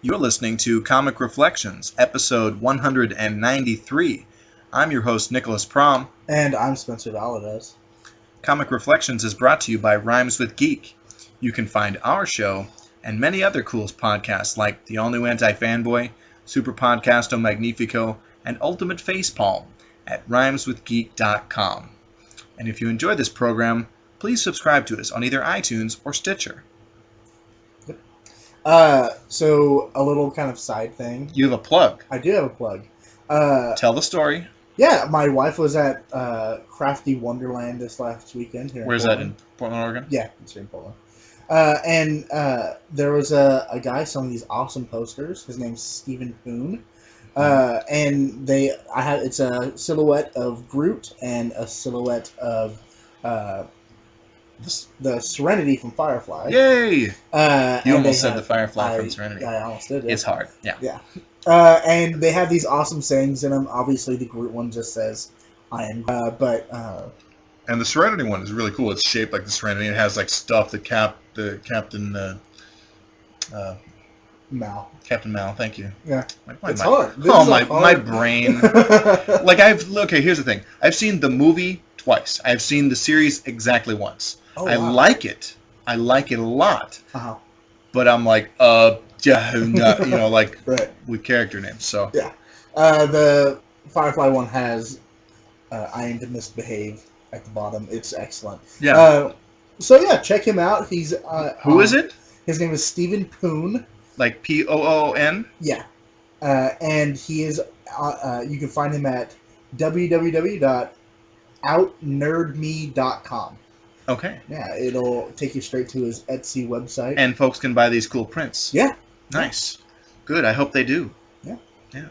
You're listening to Comic Reflections, episode 193. I'm your host, Nicholas Prom. And I'm Spencer Valadez. Comic Reflections is brought to you by Rhymes with Geek. You can find our show and many other cool podcasts like The All New Anti-Fanboy, Super Podcasto Magnifico, and Ultimate Facepalm at rhymeswithgeek.com. And if you enjoy this program, please subscribe to us on either iTunes or Stitcher. So a little kind of side thing. You have a plug. I do have a plug. Tell the story. Yeah, my wife was at Crafty Wonderland this last weekend here. Where's that, in Portland, Oregon? Yeah, it's here in Portland. And there was a guy selling these awesome posters. His name's Stephen Poon. And it's a silhouette of Groot and a silhouette of the Serenity from Firefly. Yay! You almost said the Firefly from Serenity. I almost did. It's hard. Yeah. Yeah. And they have these awesome sayings in them. Obviously, the Groot one just says, "I am." And the Serenity one is really cool. It's shaped like the Serenity. It has like stuff that Captain Mal. Captain Mal. Thank you. Yeah. It's hard. My brain. Here's the thing. I've seen the movie twice. I've seen the series exactly once. Oh, I wow. like it. I like it a lot. Uh-huh. But I'm like, like Right. with character names. So Yeah. The Firefly one has "I am to misbehave" at the bottom. It's excellent. yeah. Check him out. He's Who is it? His name is Stephen Poon. Like Poon? Yeah. And he is. You can find him at www.outnerdme.com. Okay. Yeah, it'll take you straight to his Etsy website. And folks can buy these cool prints. Yeah. Nice. Good. I hope they do. Yeah. Yeah.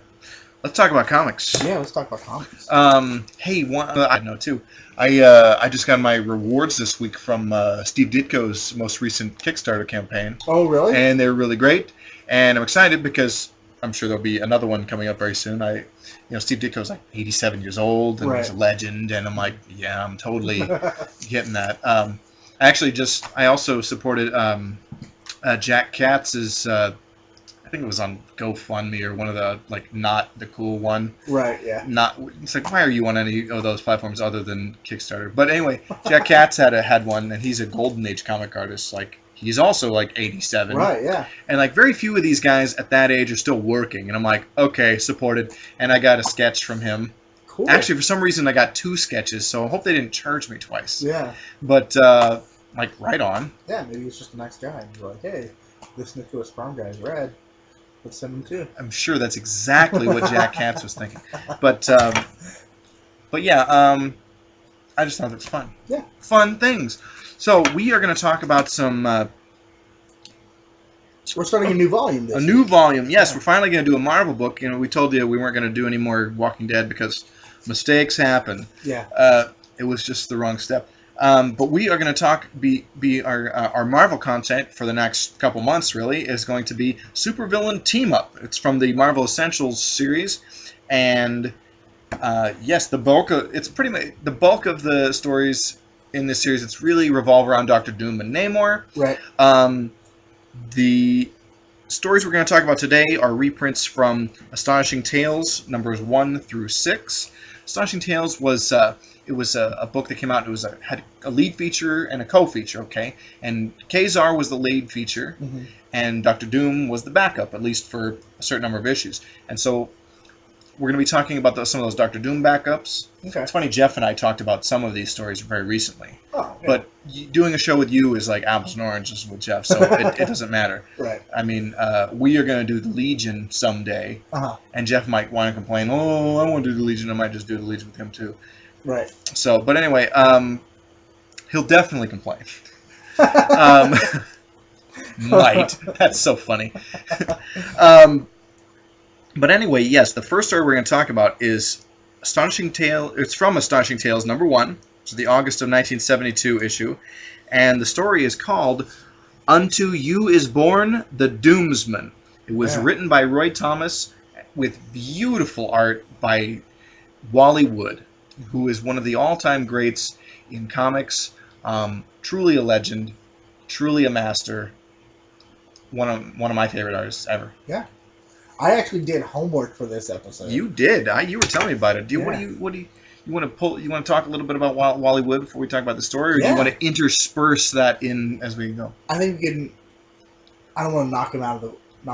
Let's talk about comics. Yeah, let's talk about comics. I know too. I just got my rewards this week from Steve Ditko's most recent Kickstarter campaign. Oh, really? And they're really great. And I'm excited because I'm sure there'll be another one coming up very soon. Steve Ditko's like 87 years old and he's a legend, and I'm like, yeah, I'm totally getting that. I also supported Jack Katz's. I think it was on GoFundMe or one of the not the cool one. Right. Yeah. It's like, why are you on any of those platforms other than Kickstarter? But anyway, Jack Katz had one, and he's a Golden Age comic artist. He's also 87. Right, yeah. And very few of these guys at that age are still working. And I'm like, okay, supported. And I got a sketch from him. Cool. Actually, for some reason, I got 2 sketches, so I hope they didn't charge me twice. Yeah. But, right on. Yeah, maybe he's just a nice guy. And you're like, hey, this Nicholas Prom guy is rad. Let's send him too. I'm sure that's exactly what Jack Katz was thinking. But yeah, I just thought it was fun. Yeah. Fun things. So we are going to talk about some... We're starting a new volume this A new week. volume, yes. Yeah. We're finally going to do a Marvel book. We told you we weren't going to do any more Walking Dead because mistakes happen. Yeah. It was just the wrong step. But we are going to be our Marvel content for the next couple months, really, is going to be Supervillain Team Up. It's from the Marvel Essentials series. And, yes, it's pretty much the bulk of the stories in this series. It's really revolve around Dr. Doom and Namor. Right. The stories we're going to talk about today are reprints from Astonishing Tales, numbers 1 through 6. Astonishing Tales was a book that came out. It had a lead feature and a co-feature, okay? And Kazar was the lead feature, and Dr. Doom was the backup, at least for a certain number of issues. And so we're going to be talking about some of those Dr. Doom backups. Okay. It's funny, Jeff and I talked about some of these stories very recently. Oh, yeah. But doing a show with you is like apples and oranges with Jeff, so it doesn't matter. Right. I mean, we are going to do the Legion someday, and Jeff might want to complain, oh, I want to do the Legion. I might just do the Legion with him too. Right. So, but anyway, he'll definitely complain. Might. That's so funny. But anyway, yes, the first story we're going to talk about is Astonishing Tales. It's from Astonishing Tales number 1, which is the August of 1972 issue, and the story is called "Unto You Is Born the Doomsman." It was written by Roy Thomas with beautiful art by Wally Wood, who is one of the all-time greats in comics. Truly a legend, truly a master. one of my favorite artists ever. Yeah. I actually did homework for this episode. You did. You were telling me about it. You want to talk a little bit about Wally Wood before we talk about the story, or do you want to intersperse that in as we go? I think we can. I don't want to knock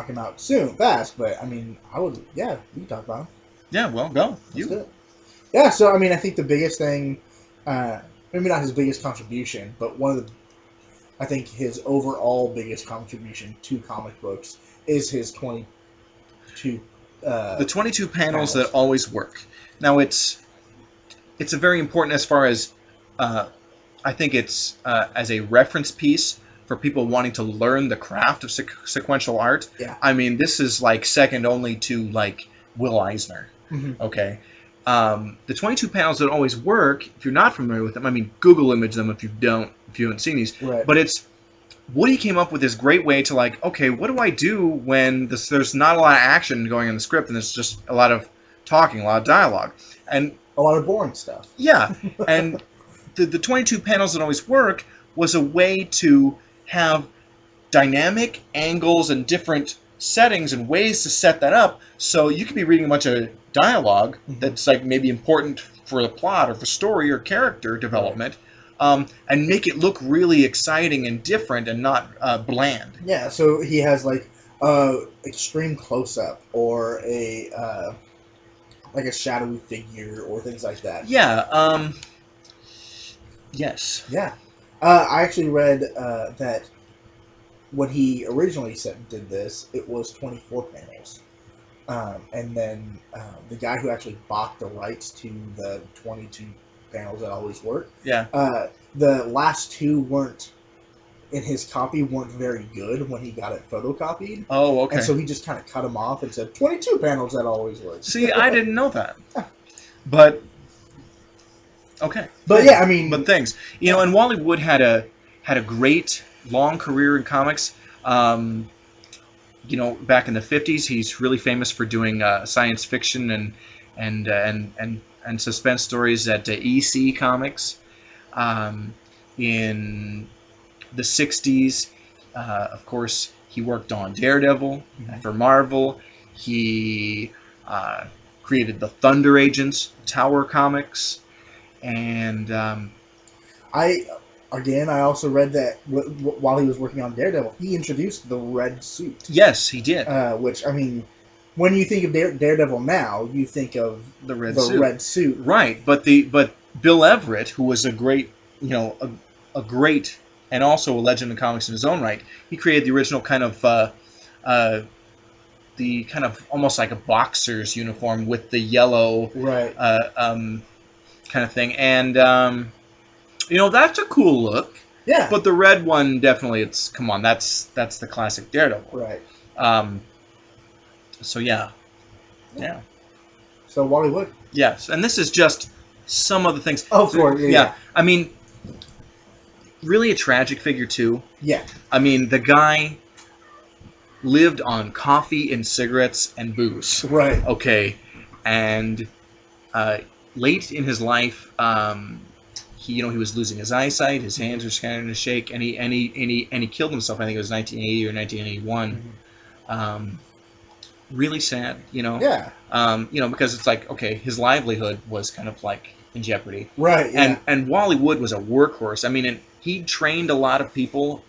him out fast, but I mean, I would. Yeah, we can talk about him. Yeah, well, go. Let's do it. Yeah, so I mean, I think the biggest thing, maybe not his biggest contribution, but I think his overall biggest contribution to comic books is his 22. The 22 panels that always work. Now it's a very important as far as I think it's as a reference piece for people wanting to learn the craft of sequential art. Yeah. I mean, this is like second only to like Will Eisner. Mm-hmm. Okay. The 22 panels that always work, if you're not familiar with them, I mean, Google image them if you haven't seen these. Right. But it's Woody came up with this great way to like, okay, what do I do when there's not a lot of action going in the script and there's just a lot of talking, a lot of dialogue, and a lot of boring stuff. Yeah, and the 22 panels that always work was a way to have dynamic angles and different settings and ways to set that up, so you could be reading a bunch of dialogue that's like maybe important for the plot or for story or character development, and make it look really exciting and different and not bland. Yeah, so he has like extreme close up or a like a shadowy figure or things like that. Yeah. Yes. Yeah. I actually read that when he originally did this, it was 24 panels. And then the guy who actually bought the rights to the 22 panels that always work, the last two weren't, in his copy, weren't very good when he got it photocopied. Oh, okay. And so he just kind of cut them off and said, 22 panels that always work. See, I didn't know that. But, okay. But yeah, I mean... But things. You know, and Wally Wood had a great, long career in comics. You know, back in the 50s, he's really famous for doing science fiction and suspense stories at EC Comics. In the 60s, of course, he worked on Daredevil for Marvel. He created the Thunder Agents, Tower Comics, and I also read that while he was working on Daredevil, he introduced the red suit. Yes, he did. Which, I mean, when you think of Daredevil now, you think of the red suit. Right, but Bill Everett, who was a great, you know, a great and also a legend in comics in his own right, he created the original kind of the kind of almost like a boxer's uniform with the yellow kind of thing, and you know, that's a cool look. Yeah. But the red one definitely, that's the classic Daredevil. Right. So yeah. So Wally Wood. Yes, and this is just some of the things. Oh, of course. Yeah. I mean, really a tragic figure too. Yeah. I mean, the guy lived on coffee and cigarettes and booze. Right. Okay, and late in his life, he was losing his eyesight. His hands were starting to shake, and he killed himself. I think it was 1980 or 1981. Mm-hmm. Really sad, you know. Yeah. Because it's like, okay, his livelihood was kind of like in jeopardy. Right. Yeah. And Wally Wood was a workhorse. I mean, he trained a lot of people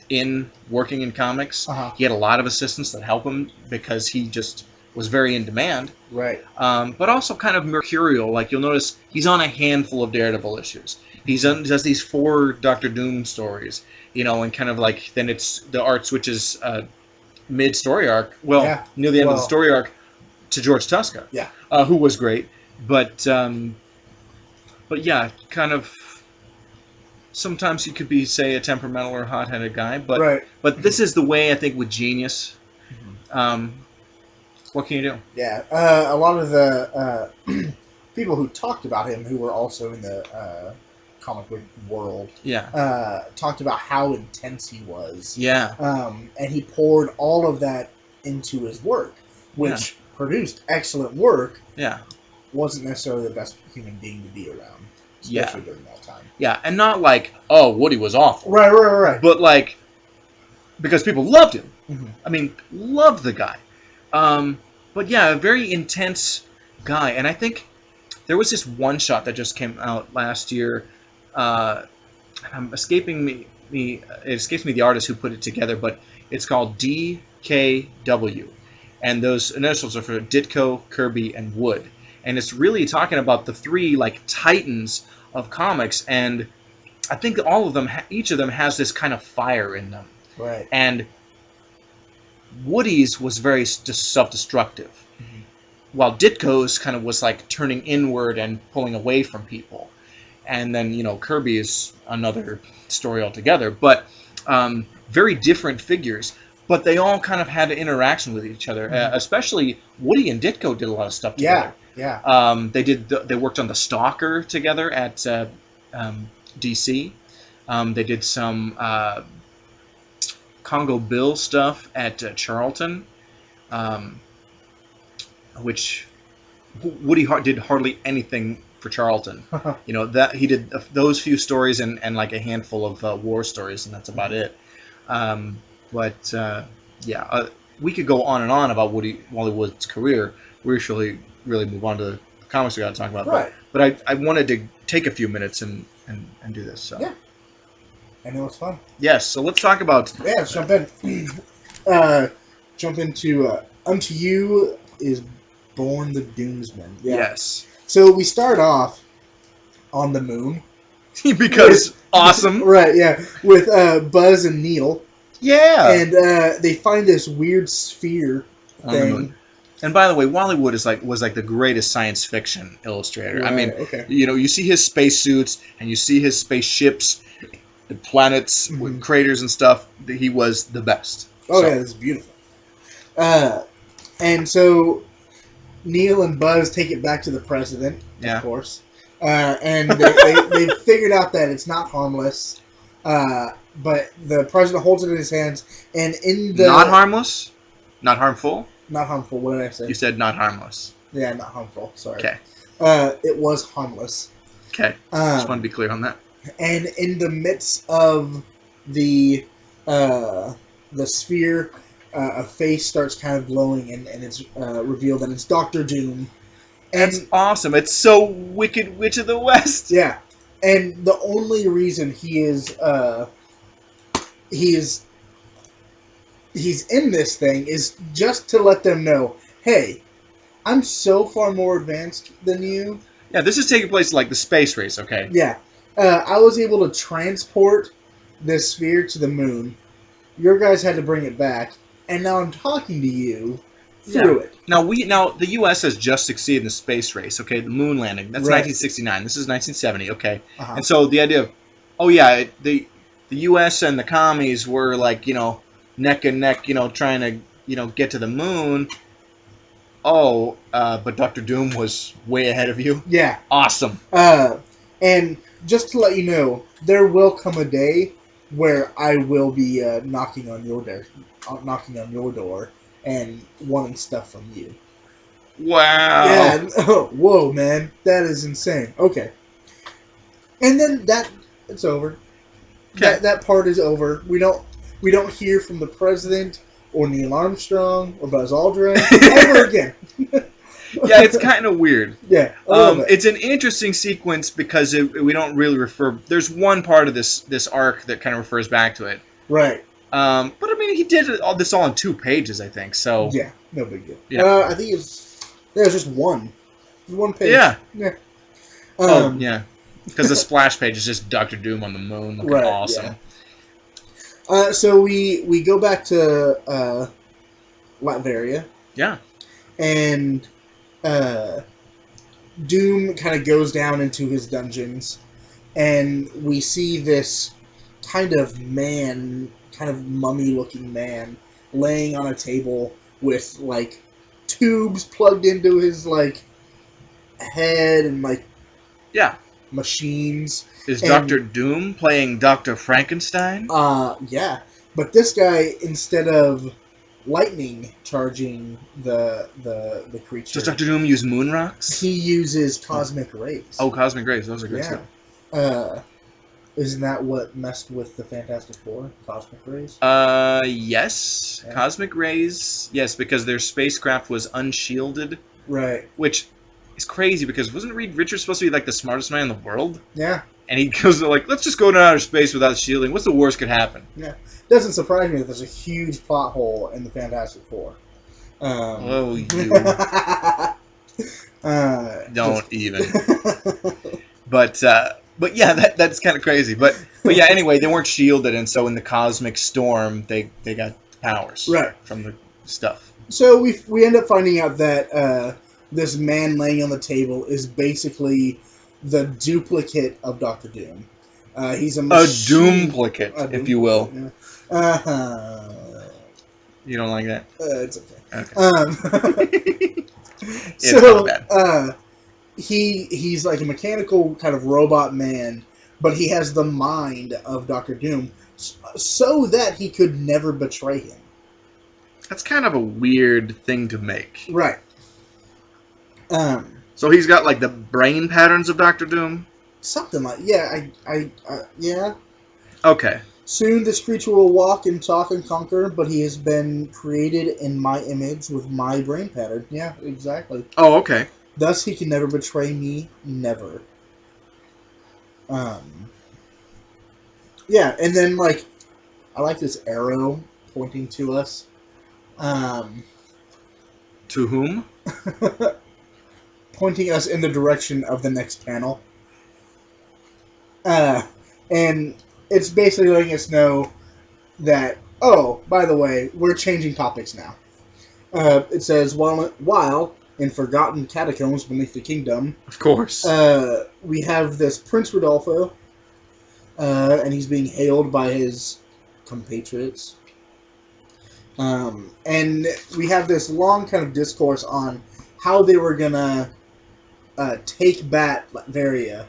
in working in comics. Uh-huh. He had a lot of assistants that helped him because he just was very in demand. Right. But also kind of mercurial. Like, you'll notice he's on a handful of Daredevil issues. He does these 4 Doctor Doom stories, you know, and kind of like, then it's the art switches mid-story arc, near the end of the story arc, to George Tuska, who was great. But yeah, kind of, sometimes he could be, say, a temperamental or hot-headed guy, but this is the way, I think, with genius. What can you do? Yeah, a lot of the people who talked about him, who were also in the comic book world, talked about how intense he was. Yeah. And he poured all of that into his work, which produced excellent work. Yeah. Wasn't necessarily the best human being to be around, especially during that time. Yeah, and not like, oh, Woody was awful. Right. But like, because people loved him. Mm-hmm. I mean, loved the guy. But yeah, a very intense guy. And I think there was this one shot that just came out last year. I'm escaping me. It escapes me the artist who put it together, but it's called DKW, and those initials are for Ditko, Kirby, and Wood. And it's really talking about the three like titans of comics, and I think all of them, each of them has this kind of fire in them. Right. And Woody's was very self-destructive, while Ditko's kind of was like turning inward and pulling away from people. And then, Kirby is another story altogether. But very different figures. But they all kind of had an interaction with each other. Especially Woody and Ditko did a lot of stuff together. Yeah. They worked on the Stalker together at DC. They did some Congo Bill stuff at Charlton, which Woody did hardly anything for Charlton. That he did those few stories and like a handful of war stories, and that's about it. We could go on and on about Wally Wood's career. We should really move on to the comics we got to talk about. Right. But I wanted to take a few minutes and do this. So. Yeah. I know it's fun. Yes. So let's talk about. Yeah. Let's jump in. Jump into Unto You is Born the Doomsman. Yeah. Yes. So we start off on the moon. Because awesome. Right, yeah. With Buzz and Neil. Yeah. And they find this weird sphere on the moon. And by the way, Wally Wood was like the greatest science fiction illustrator. Right, I mean, okay. You see his spacesuits and you see his spaceships, the planets with craters and stuff. He was the best. Oh, yeah, it's beautiful. And so Neil and Buzz take it back to the president, of course. And they figured out that it's not harmless. But the president holds it in his hands, and in the... Not harmless? Not harmful? Not harmful, what did I say? You said not harmless. Yeah, not harmful, sorry. Okay. It was harmless. Okay. Just want to be clear on that. And in the midst of the sphere, a face starts kind of glowing, and it's revealed that it's Dr. Doom. And that's awesome. It's so Wicked Witch of the West. Yeah. And the only reason he's in this thing is just to let them know, hey, I'm so far more advanced than you. Yeah, this is taking place like the space race, okay? Yeah. I was able to transport this sphere to the moon. Your guys had to bring it back, and now I'm talking to you through it. Now the U.S. has just succeeded in the space race, okay? The moon landing. That's right. 1969. This is 1970, okay? Uh-huh. And so the idea of, the U.S. and the commies were like, neck and neck, trying to, get to the moon. Oh, but Dr. Doom was way ahead of you? Yeah. Awesome. And just to let you know, there will come a day where I will be knocking on your door and wanting stuff from you. Wow. Yeah. Whoa, man, that is insane. Okay. And then it's over. Okay. That part is over. We don't hear from the president or Neil Armstrong or Buzz Aldrin ever again. Yeah, it's kind of weird. Yeah. It's an interesting sequence because we don't really refer. There's one part of this arc that kind of refers back to it. Right. But I mean, he did all this in 2 pages, I think. So yeah, no big deal. Yeah. I think there's just one page. Yeah. Yeah. Yeah. Because the splash page is just Dr. Doom on the moon, looking awesome. Yeah. So we go back to Latveria. Yeah. And Doom kind of goes down into his dungeons, and we see this kind of mummy-looking man laying on a table with like tubes plugged into his like head and like machines. Is Dr. Doom playing Dr. Frankenstein? Yeah, but this guy, instead of lightning charging the creature, Does Dr. Doom use moon rocks? He uses cosmic rays. Oh, cosmic rays. Those are good too. Isn't that what messed with the Fantastic Four? Cosmic rays? Yes. Yeah. Cosmic rays. Yes, because their spacecraft was unshielded. Right. Which is crazy because wasn't Reed Richards supposed to be like the smartest man in the world? Yeah. And he goes like, let's just go to outer space without shielding. What's the worst could happen? Yeah. Doesn't surprise me that there's a huge plot hole in the Fantastic Four. Oh, you don't even. But yeah, that's kind of crazy. But yeah, anyway, they weren't shielded, and so in the cosmic storm, they got powers Right. from the stuff. So we end up finding out that this man laying on the table is basically the duplicate of Doctor Doom. He's a doomplicate, if you will. Yeah. You don't like that? It's okay. It's not bad. He's like a mechanical kind of robot man, but he has the mind of Doctor Doom, so that he could never betray him. That's kind of a weird thing to make. Right. So he's got like the brain patterns of Doctor Doom? Something like yeah. Okay. Soon this creature will walk and talk and conquer, but he has been created in my image with my brain pattern. Yeah, exactly. Oh, okay. Thus he can never betray me, never. Yeah, and then like I like this arrow pointing to us. To whom? Pointing us in the direction of the next panel. And it's basically letting us know that, oh, by the way, we're changing topics now. It says, while in forgotten catacombs beneath the kingdom, of course, we have this Prince Rodolfo, and he's being hailed by his compatriots. And we have this long kind of discourse on how they were gonna take back Latveria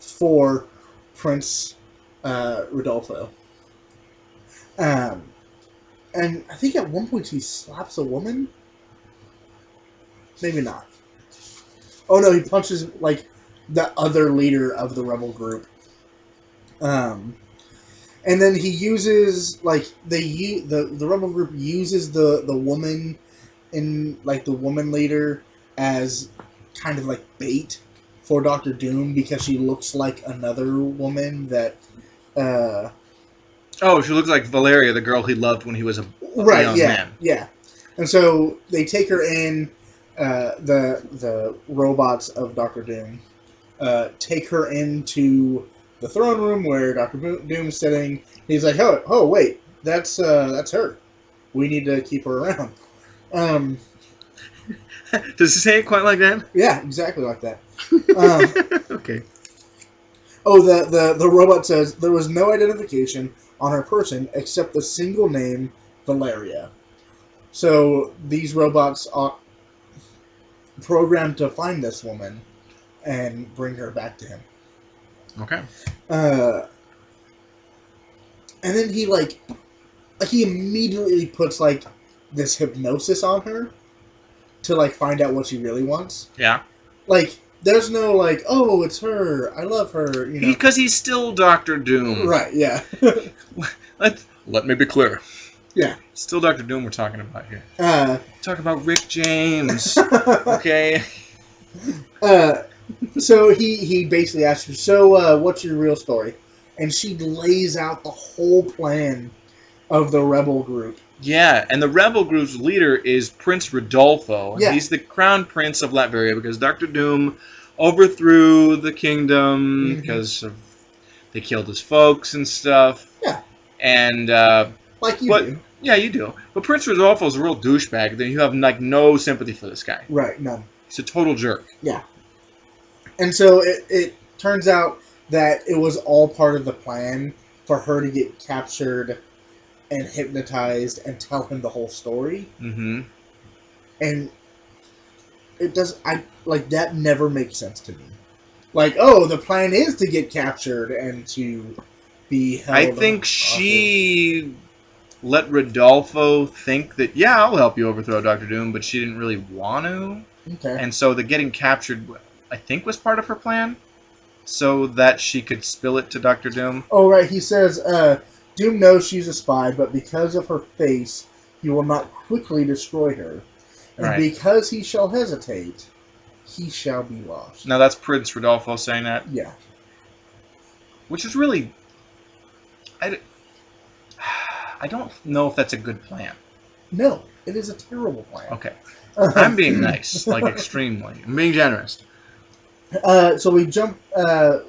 for Prince Rodolfo. And I think at one point he slaps a woman. Maybe not. Oh no, he punches like the other leader of the rebel group. And then he uses like the rebel group uses the woman in like the woman leader as kind of like bait for Doctor Doom because she looks like another woman that oh, she looks like Valeria, the girl he loved when he was a young man. Yeah. And so they take her in, the robots of Doctor Doom take her into the throne room where Doctor Doom's sitting. He's like, oh wait, that's her. We need to keep her around. Does he say it quite like that? Yeah, exactly like that. Okay. Oh, the robot says there was no identification on her person except the single name Valeria. So these robots are programmed to find this woman and bring her back to him. Okay. And then he he immediately puts like this hypnosis on her to like find out what she really wants. Yeah. Like there's no like, oh, it's her. I love her. You know, because he's still Doctor Doom. Right. Yeah. Let me be clear. Yeah. Still Doctor Doom we're talking about here. Talk about Rick James. Okay. So he basically asks her, so what's your real story? And she lays out the whole plan of the rebel group. Yeah, and the rebel group's leader is Prince Rodolfo. Yeah. He's the crown prince of Latveria because Doctor Doom overthrew the kingdom because they killed his folks and stuff. Yeah. And like you do. Yeah, you do. But Prince Rodolfo's a real douchebag. Then you have like no sympathy for this guy. Right, none. He's a total jerk. Yeah. And so it turns out that it was all part of the plan for her to get captured and hypnotized and tell him the whole story. Mm-hmm. And it does, that never makes sense to me. Like, oh, the plan is to get captured and to be held. I think she let Rodolfo think that, yeah, I'll help you overthrow Doctor Doom, but she didn't really want to. Okay. And so the getting captured, I think, was part of her plan. so that she could spill it to Doctor Doom? Oh, right. He says, Doom knows she's a spy, but because of her face, he will not quickly destroy her. And Right. because he shall hesitate, he shall be lost. Now that's Prince Rodolfo saying that, Yeah. which is really, I don't know if that's a good plan. No, it is a terrible plan. Okay, I'm being nice, like extremely. I'm being generous. So we jump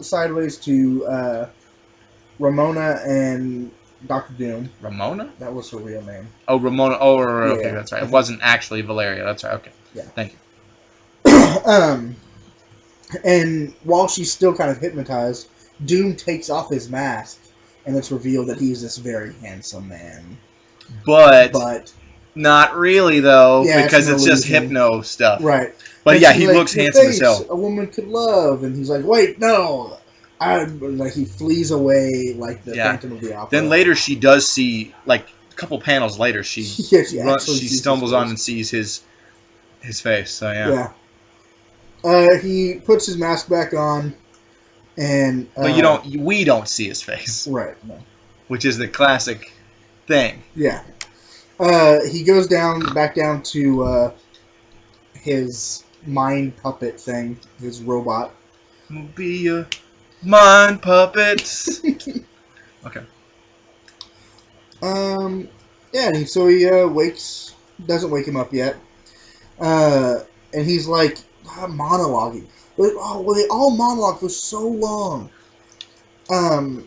sideways to Ramona and Dr. Doom. Ramona? That was her real name. Oh, Ramona. Oh, okay, Yeah. that's right. It wasn't actually Valeria. That's right. Okay. Yeah. Thank you. And while she's still kind of hypnotized, Doom takes off his mask, and it's revealed that he's this very handsome man. But not really, though, Yeah, because it's just illusion. hypno stuff. Right. But And yeah, she's he like, looks "Your handsome as face, hell. A woman could love," and he's like, "Wait, no." Like he flees away like the Yeah. Phantom of the Opera. Then later she does see, like a couple panels later, she Yeah, she actually she sees stumbles his on face. and sees his face. So yeah. He puts his mask back on, and But we don't see his face, right. No. which is the classic thing. Yeah. He goes back down to his mind puppet thing, his robot. We'll be your mind puppets. Okay. Yeah, and so he doesn't wake him up yet. And he's like monologuing. They all monologue for so long.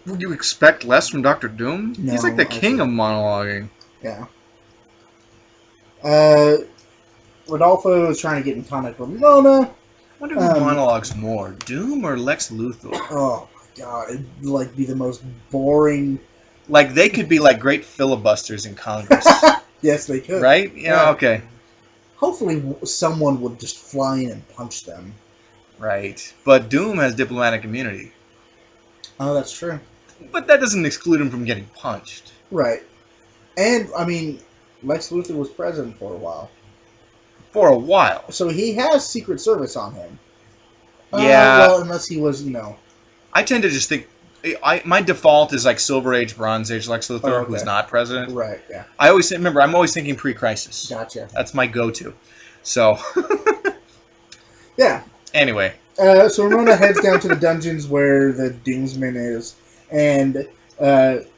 Would you expect less from Doctor Doom? No, He's like the I king of think- monologuing. Yeah. Rodolfo is trying to get in contact with Mona. I wonder who monologues more, Doom or Lex Luthor? Oh my god, it'd like be the most boring. Like they could be like great filibusters in Congress, Yes, they could. right? Yeah. Yeah. Okay. Hopefully, someone would just fly in and punch them. Right. But Doom has diplomatic immunity, Oh, that's true. but that doesn't exclude him from getting punched. Right. And I mean, Lex Luthor was president for a while, For a while. so he has Secret Service on him. Yeah. Well, unless he was, I tend to just think. My default is like Silver Age, Bronze Age Lex Luthor, Oh, okay. who's not president. Right. Yeah. I always remember. I'm always thinking pre-crisis. Gotcha. That's my go-to. So Yeah. anyway, So Ramona heads down to the dungeons where the Doomsman is, and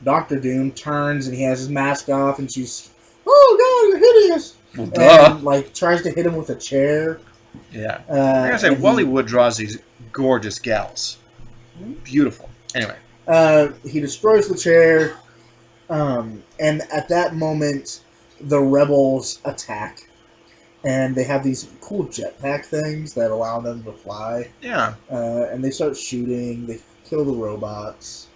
Dr. Doom turns and he has his mask off, and she's, "Oh God, you're hideous!" well, duh. And like tries to hit him with a chair. Yeah. I gotta say, and Wally Wood draws these gorgeous gals. Beautiful. Anyway. He destroys the chair, and at that moment, the rebels attack, and they have these cool jetpack things that allow them to fly. Yeah. And they start shooting. They kill the robots.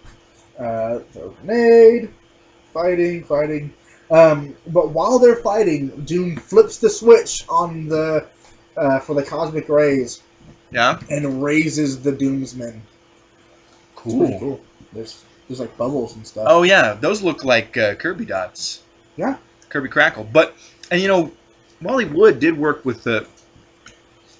Throw a grenade. Fighting. But while they're fighting, Doom flips the switch on the for the cosmic rays Yeah. and raises the Doomsman. It's pretty cool. There's like bubbles and stuff. Oh yeah, those look like Kirby dots. Yeah. Kirby Crackle. But Wally Wood did work with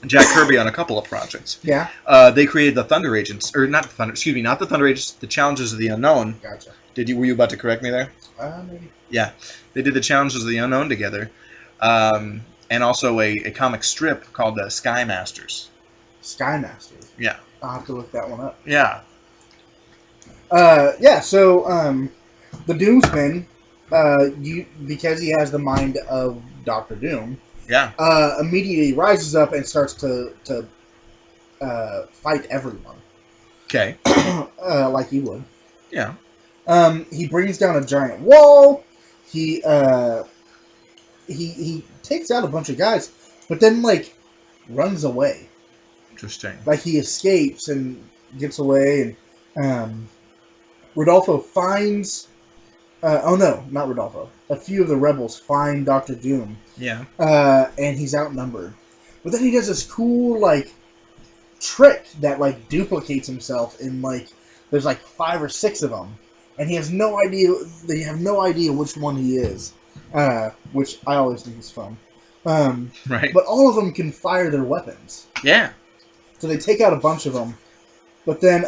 Jack Kirby on a couple of projects. Yeah. They created the Thunder Agents, or not the Thunder. Excuse me, not the Thunder Agents. The Challenges of the Unknown. Gotcha. Were you about to correct me there? Maybe. Yeah, they did the Challenges of the Unknown together, and also a comic strip called Sky Masters. Sky Masters. Yeah. I'll have to look that one up. Yeah. So the Doomsman, because he has the mind of Doctor Doom, Yeah. immediately rises up and starts to fight everyone, Okay. like he would. Yeah. He brings down a giant wall. He takes out a bunch of guys, but then runs away. Interesting. Like he escapes and gets away, and Rodolfo finds. Oh no, not Rodolfo. A few of the rebels find Doctor Doom. Yeah. And he's outnumbered. But then he does this cool trick that duplicates himself in there's 5 or 6 of them, and he has no idea. They have no idea which one he is, which I always think is fun. Right. But all of them can fire their weapons. Yeah. So they take out a bunch of them, But then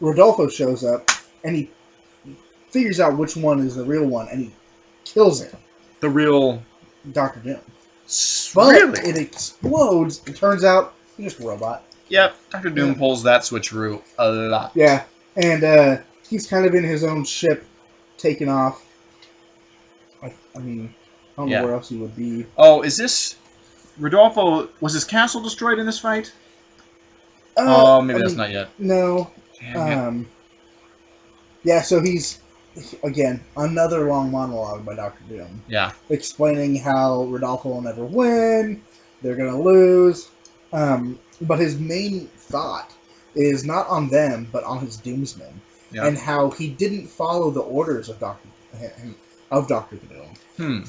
Rodolfo shows up, and he figures out which one is the real one, and he kills it. The real Dr. Doom. But really? it explodes. It turns out he's just a robot. Yep, Dr. Doom pulls that switcheroo a lot. Yeah, and he's kind of in his own ship, taking off. I mean, I don't know where else he would be. Oh, is this Rodolfo? Was his castle destroyed in this fight? Maybe that's not yet. No. Damn it. Yeah, so he's, again, another long monologue by Dr. Doom. Yeah. Explaining how Rodolfo will never win, they're going to lose. But his main thought is not on them, but on his Doomsmen. Yeah. And how he didn't follow the orders of Dr. Doom.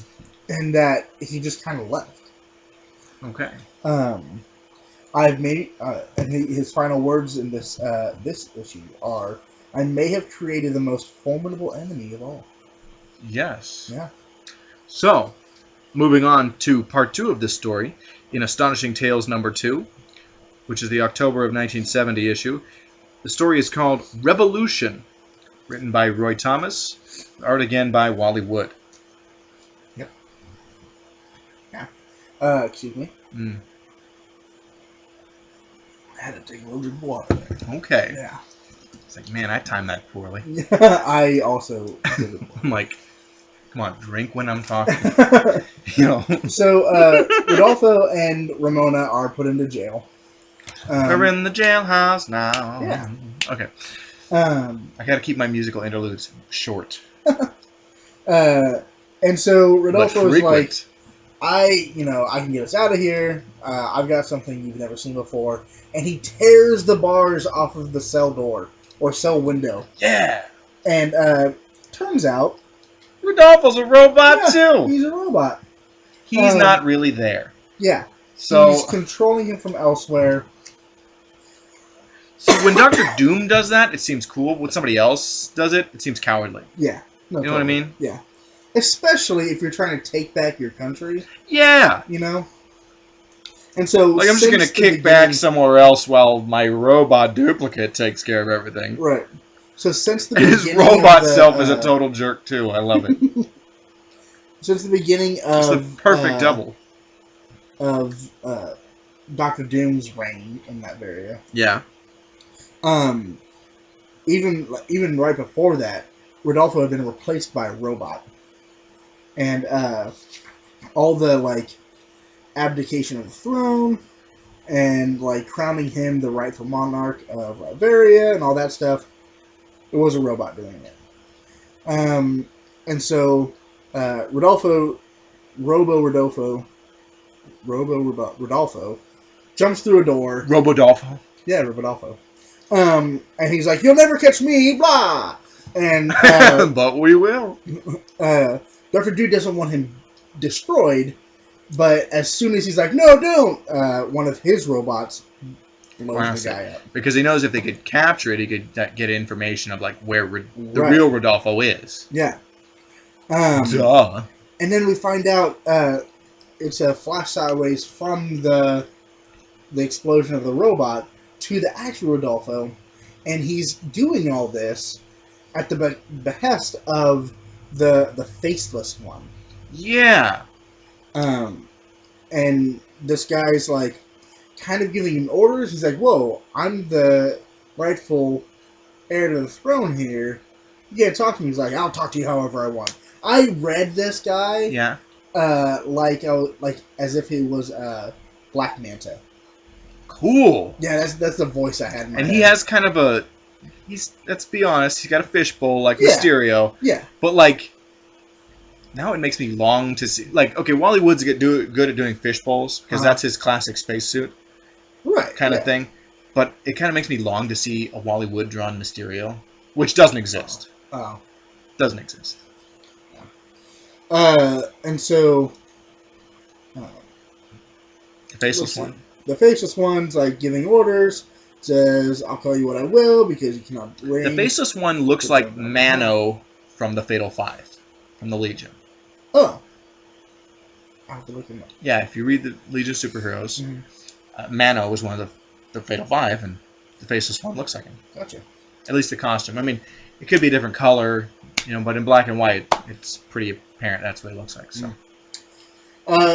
And that he just kind of left. Okay. I've made, and his final words in this issue are, "I may have created the most formidable enemy of all." Yes. Yeah. So, moving on to part 2 of this story, in Astonishing Tales number 2, which is the October of 1970 issue. The story is called Revolution, written by Roy Thomas, art again by Wally Wood. Yep. Yeah. Excuse me. I had to take a little bit of water there. Okay. Yeah. It's like, man, I timed that poorly. I also did it poorly. I'm like, come on, drink when I'm talking. So, Rodolfo and Ramona are put into jail. We're in the jailhouse now. Yeah. Okay. I gotta keep my musical interludes short. And so Rodolfo is like, I can get us out of here. I've got something you've never seen before. And he tears the bars off of the cell door, or cell window. Yeah. And turns out, Rodolfo's a robot too. He's a robot. He's not really there. Yeah. So he's controlling him from elsewhere. See, when Dr. Doom does that, it seems cool. When somebody else does it, it seems cowardly. Yeah. No, you know what I mean? Yeah. Especially if you're trying to take back your country. Yeah. You know? And so, like, I'm just going to kick back somewhere else while my robot duplicate takes care of everything. Right. So since the beginning his robot self is a total jerk, too. I love it. Since the beginning of... It's the perfect double. Of Dr. Doom's reign in that area. Yeah. Even right before that, Rodolfo had been replaced by a robot. And all the, abdication of the throne, and, crowning him the rightful monarch of Liberia, and all that stuff, it was a robot doing it. And so, Rodolfo jumps through a door. Robodolfo? Yeah, Rodolfo. And he's like, "You'll never catch me, blah!" And, but we will. Dr. Doom doesn't want him destroyed, but as soon as he's like, "No, don't!" One of his robots blows the guy up. Because he knows if they could capture it, he could get information of, where the real Rodolfo is. Yeah. Duh. And then we find out it's a flash sideways from the explosion of the robot to the actual Rodolfo, and he's doing all this at the behest of the faceless one. Yeah. And this guy's kind of giving him orders. He's like, "Whoa, I'm the rightful heir to the throne here. You can't talk to me." He's like, "I'll talk to you however I want." I read this guy. Yeah. As if he was Black Manta. Cool. Yeah, that's the voice I had in my head. He has kind of a... let's be honest, he's got a fishbowl like Mysterio. Yeah. But, now it makes me long to see... okay, Wally Wood's good at doing fishbowls, because that's his classic spacesuit. Right. Kind of thing. But it kind of makes me long to see a Wally Wood drawn Mysterio, which doesn't exist. Oh. Doesn't exist. And so... the faceless one. The faceless one's giving orders, says, "I'll call you what I will because you cannot reign." The faceless one looks like Mano from the Fatal Five, from the Legion. Oh. I have to look him up. Yeah, if you read the Legion superheroes, Mano was one of the Fatal Five, and the Faceless One looks like him. Gotcha. At least the costume. I mean, it could be a different color, but in black and white, it's pretty apparent that's what he looks like. So.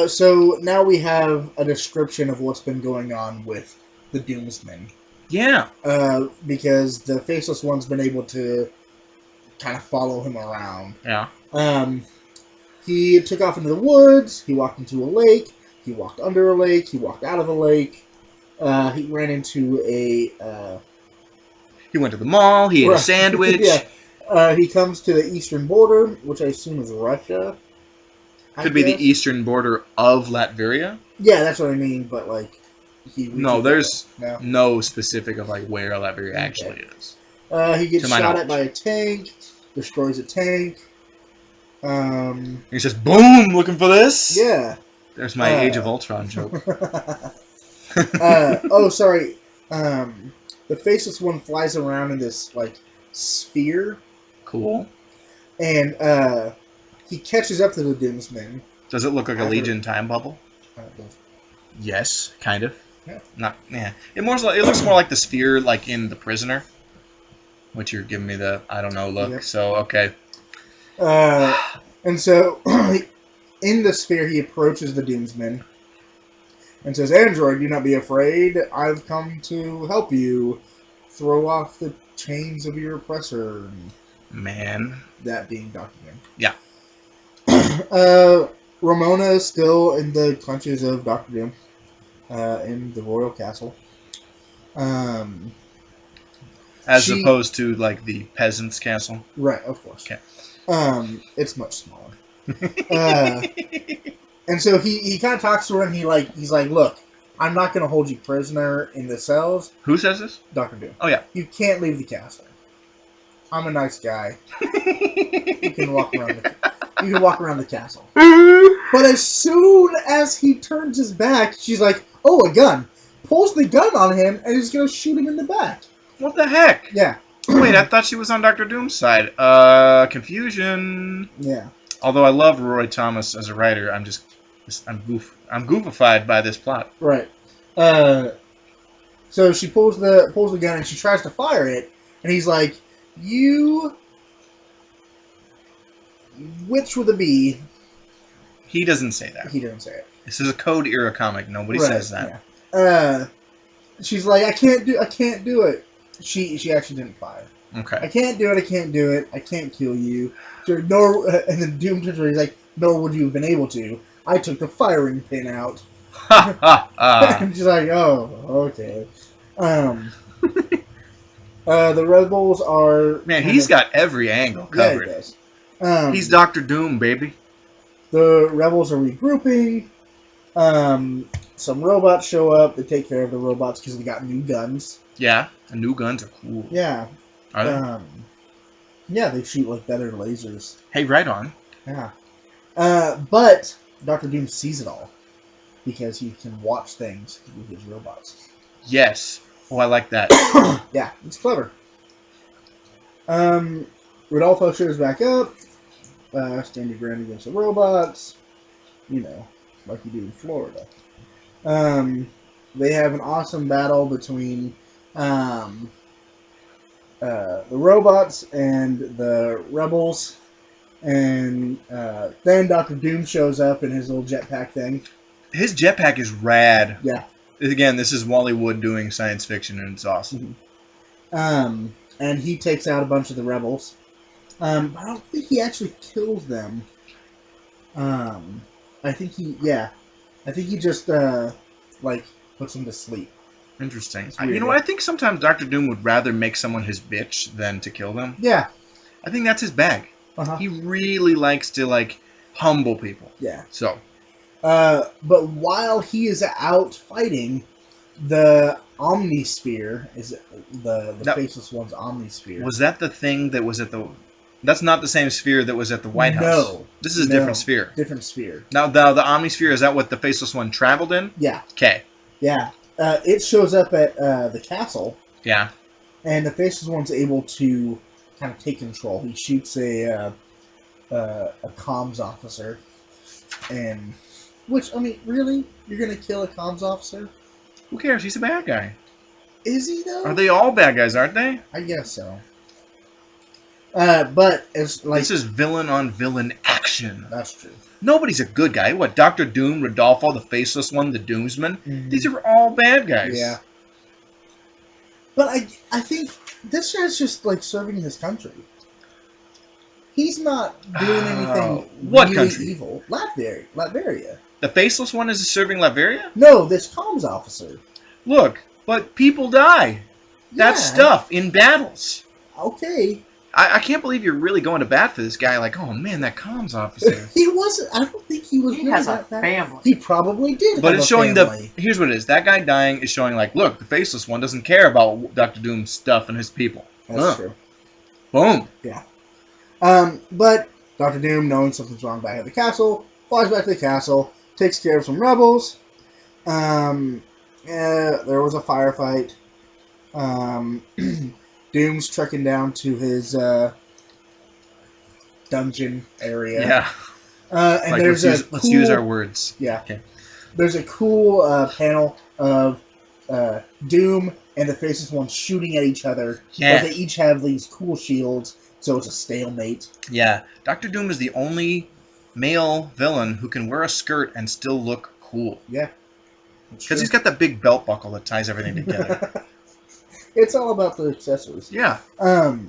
So now we have a description of what's been going on with the Doomsmen. Yeah. Because the Faceless One's been able to kind of follow him around. Yeah. He took off into the woods. He walked into a lake. He walked under a lake. He walked out of a lake. He ran into a... He went to the mall. He ate a sandwich. Yeah. He comes to the eastern border, which I assume is Russia. Could be the eastern border of Latveria. Yeah, that's what I mean, but like... there's no specific of like where Latveria actually is. He gets shot at by a tank, destroys a tank. He says, "Boom! Looking for this?" Yeah. There's my Age of Ultron joke. Sorry. The Faceless One flies around in this like sphere. Cool. And he catches up to the Doomsmen. Does it look like a Legion time bubble? Yes, kind of. Yeah. Not. Yeah. It looks more like the sphere, like in The Prisoner. Which you're giving me the I don't know look. Yep. So okay. And so in the sphere he approaches the Doomsmen and says, "Android, do not be afraid. I've come to help you throw off the chains of your oppressor." Man. That being Dr. Doom. Yeah. Ramona is still in the clutches of Dr. Doom in the royal castle. As opposed to, like, the peasant's castle? Right, of course. Okay. It's much smaller. And so he kind of talks to her, and he's like, "Look, I'm not going to hold you prisoner in the cells." Who says this? Dr. Doom. Oh, yeah. "You can't leave the castle. I'm a nice guy. You can walk around the castle." But as soon as he turns his back, she's like, "Oh, a gun." Pulls the gun on him, and is going to shoot him in the back. What the heck? Yeah. Wait, I thought she was on Dr. Doom's side. Confusion. Yeah. Although I love Roy Thomas as a writer, I'm goofified by this plot. Right. So she pulls the gun and she tries to fire it, and he's like, "You witch with a B." He doesn't say that. He doesn't say it. This is a Code Era comic. Nobody says that. Yeah. She's like, I can't do it. She actually didn't fire. Okay. "I can't do it. I can't kill you." Nor, and then Doom turns around, he's like, "Nor would you have been able to. I took the firing pin out." Ha ha ha. And she's like, "Oh, okay." The rebels are... Man, he's got every angle covered. Yeah, he does. He's Dr. Doom, baby. The rebels are regrouping. Some robots show up. They take care of the robots because they got new guns. Yeah, and new guns are cool. Yeah. Are they? Yeah, they shoot like better lasers. Hey, right on. Yeah. But Dr. Doom sees it all because he can watch things through his robots. Yes. Oh, I like that. Yeah, it's clever. Rodolfo shows back up, standing ground against the robots, like you do in Florida. They have an awesome battle between the robots and the rebels, and then Dr. Doom shows up in his little jetpack thing. His jetpack is rad. Yeah. Again, this is Wally Wood doing science fiction, and it's awesome. Mm-hmm. And he takes out a bunch of the rebels. But I don't think he actually kills them. I think he just puts them to sleep. Interesting. I think sometimes Dr. Doom would rather make someone his bitch than to kill them. Yeah. I think that's his bag. Uh-huh. He really likes to, humble people. Yeah. So. But while he is out fighting, the Omnisphere is the Faceless One's Omnisphere. Was that the thing that was at the... That's not the same sphere that was at the White House. No. This is a different sphere. Different sphere. Now, the Omnisphere, is that what the Faceless One traveled in? Yeah. Okay. Yeah. It shows up at the castle. Yeah. And the Faceless One's able to kind of take control. He shoots a comms officer. And... Which, really? You're going to kill a comms officer? Who cares? He's a bad guy. Is he though? Are they all bad guys, aren't they? I guess so. But it's like This is villain on villain action. that's true. Nobody's a good guy. What, Dr. Doom, Rodolfo, the Faceless One, the Doomsman? Mhm. These are all bad guys. Yeah. But I think this guy's just like serving his country. He's not doing anything what really country? evil. Latveria. The Faceless One is serving Latveria? No, this comms officer. Look, but people die. That's Yeah. stuff in battles. Okay. I can't believe you're really going to bat for this guy. Like, oh man, that comms officer. He wasn't. I don't think he was. He really has a that bad. family. He probably did. But have it's a showing family. here's what it is. That guy dying is showing like, look, the Faceless One doesn't care about Dr. Doom's stuff and his people. That's true. Boom. But Dr. Doom, knowing something's wrong back at the castle, flies back to the castle, takes care of some rebels. There was a firefight. Doom's trekking down to his dungeon area. Yeah. And Like, there's let's use our words. Yeah. Okay. There's a cool panel of Doom and the Faceless One shooting at each other. Yeah. But they each have these cool shields, so it's a stalemate. Yeah. Dr. Doom is the only male villain who can wear a skirt and still look cool. Yeah. Because he's got that big belt buckle that ties everything together. It's all about the accessories. Yeah. So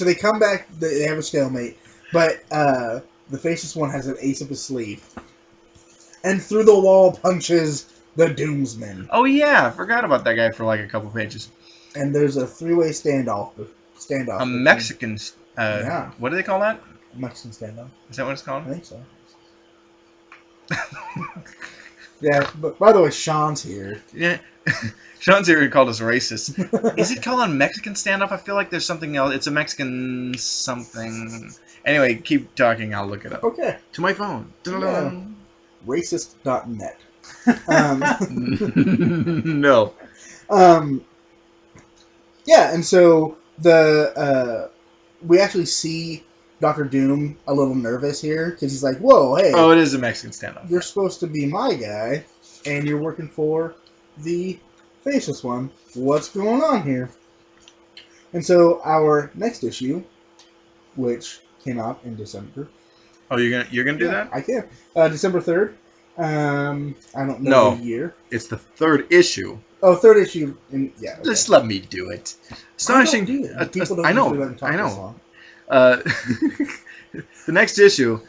they come back. They have a stalemate, but the Faceless One has an ace up his sleeve, and through the wall punches the Doomsman. Oh yeah, I forgot about that guy for like a couple pages. And there's a three-way standoff. A Mexican. Yeah. What do they call that? Mexican standoff. Is that what it's called? I think so. Yeah, but by the way, Sean's here. Yeah. Sean's here called us racist. Is it called a Mexican standoff? I feel like there's something else. It's a Mexican something. Anyway, keep talking. I'll look it up. Okay. To my phone. Yeah. Racist.net. No. Yeah, and so we actually see Dr. Doom a little nervous here because he's like, "Whoa, hey! Oh, it is a Mexican standoff. You're supposed to be my guy, and you're working for the Faceless One. What's going on here?" And so our next issue, which came out in December. Oh, you're gonna do that? I can. December 3rd. I don't know No. the year. It's the third issue. Oh, third issue. Yeah. Okay. Just let me do it. Astonishing. I don't do it. People don't I know. usually let them talk I this know. long. The next issue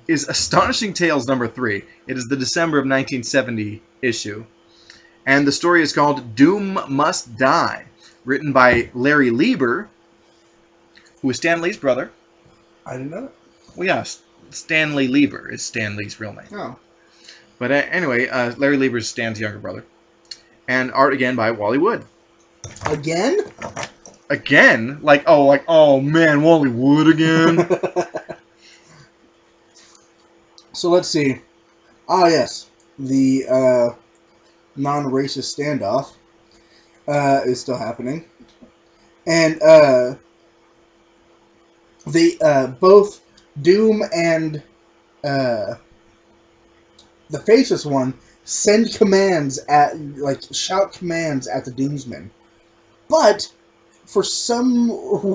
is Astonishing Tales number 3. It is the December of 1970 issue. And the story is called Doom Must Die, written by Larry Lieber, who is Stan Lee's brother. I didn't know it. Well, yeah, Stanley Lieber is Stan Lee's real name. Oh. But anyway, Larry Lieber is Stan's younger brother. And art again by Wally Wood. Again? Again? Oh man, Wally Wood again? So let's see. Ah, yes. The non-racist standoff is still happening. And both Doom and the Faceless One send commands shout commands at the Doomsman. But for some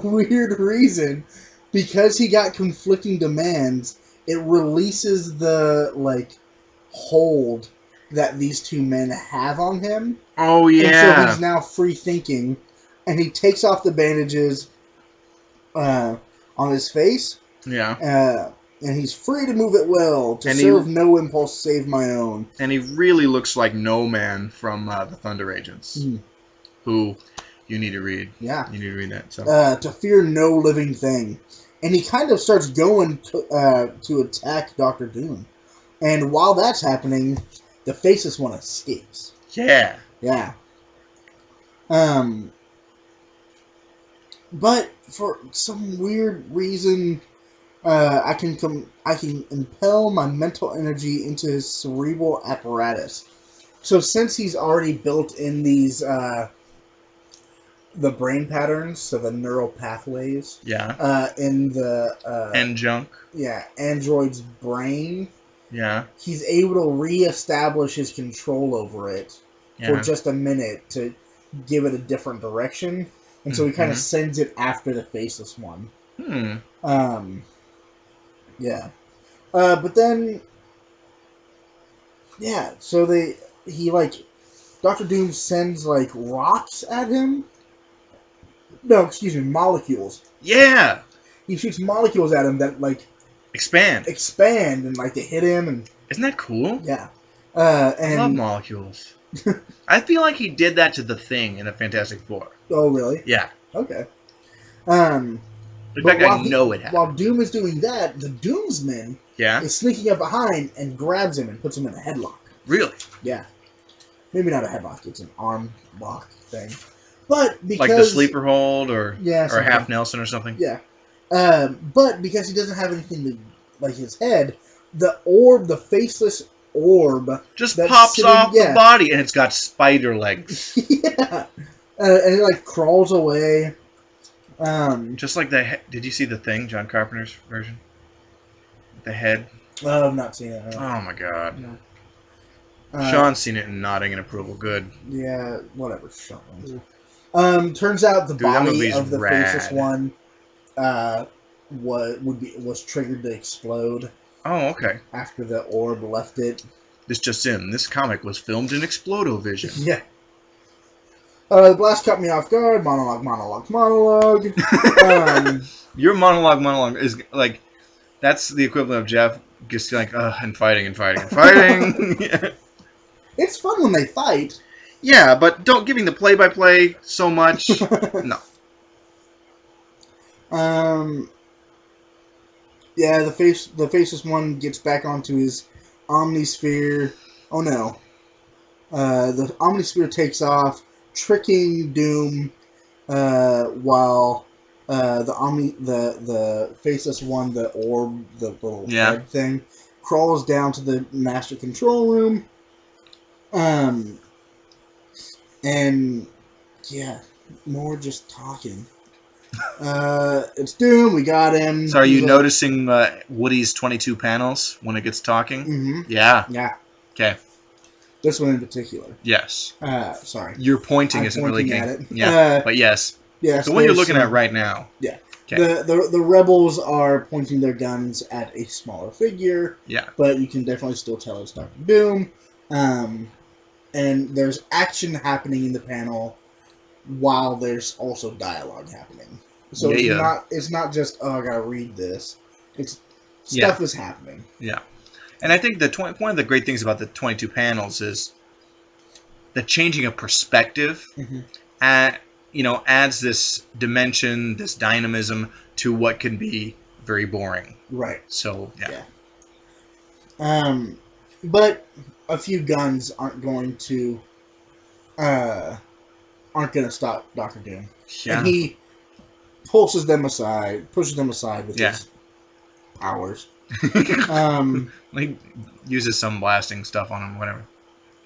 weird reason, because he got conflicting demands, it releases the hold that these two men have on him. Oh And so yeah. he's now free thinking, and he takes off the bandages on his face. Yeah. And he's free to move at will, to And serve no impulse save my own. And he really looks like No Man from the Thunder Agents, who you need to read. Yeah. You need to read that. So. To fear no living thing. And he kind of starts going to attack Dr. Doom. And while that's happening, the Faceless One escapes. Yeah. Yeah. But for some weird reason, I can impel my mental energy into his cerebral apparatus. So since he's already built in these the brain patterns, so the neural pathways, Yeah. in the And junk. android's brain, Yeah. he's able to reestablish his control over it for Yeah. just a minute to give it a different direction. And so he kind of Mhm. sends it after the Faceless One. Hmm. Yeah. But then, yeah, so Dr. Doom sends, like, rocks at him. No, excuse me, molecules. Yeah. He shoots molecules at him that, like, Expand. and, like, they hit him, and, Isn't that cool? yeah. I love And, molecules. I feel like he did that to the Thing in the Fantastic Four. oh, really? Yeah. Okay. In fact, I know it happened. While Doom is doing that, the Doomsman Yeah. is sneaking up behind and grabs him and puts him in a headlock. Really? Yeah. Maybe not a headlock, it's an arm lock thing. But because... Like the sleeper hold or something. half Nelson or something? Yeah. But because he doesn't have anything to, like, his head, the faceless orb... Just pops off the body and it's got spider legs. Yeah. And it, like, crawls away. Just like the head. Did you see The Thing, John Carpenter's version? The head? I've not seen it. Oh my god. No. Sean's seen it and nodding in approval. Good. Yeah, whatever, Sean. Turns out the body of the Faceless One was triggered to explode. Oh, okay. After the orb left it. This just in. This comic was filmed in Explodovision. Yeah. The blast caught me off guard. Monologue. Your monologue is like, that's the equivalent of Jeff just like, and fighting. Yeah. It's fun when they fight. Yeah, but don't giving the play-by-play so much. No. Yeah, the Faceless One gets back onto his Omnisphere. Oh no. The Omnisphere takes off, tricking Doom, while the Faceless One, the orb, the little head thing, crawls down to the Master Control Room. And yeah, more just talking. It's Doom. We got him. So, are you noticing Woody's 22 panels when it gets talking? Mm-hmm. Yeah. Yeah. Okay. This one in particular. Yes. Sorry. Your pointing isn't really at it. Yeah. But yes. Yes. The one you're looking at right now. Yeah. Okay. The rebels are pointing their guns at a smaller figure. Yeah. But you can definitely still tell it's Dr. Doom. And there's action happening in the panel while there's also dialogue happening. So it's not just, oh, I gotta read this. It's stuff is happening. Yeah. And I think one of the great things about the 22 panels is the changing of perspective adds this dimension, this dynamism to what can be very boring. Right. So, yeah. But a few guns aren't going to stop Dr. Doom. Yeah. And he pushes them aside with his powers. He uses some blasting stuff on him, whatever.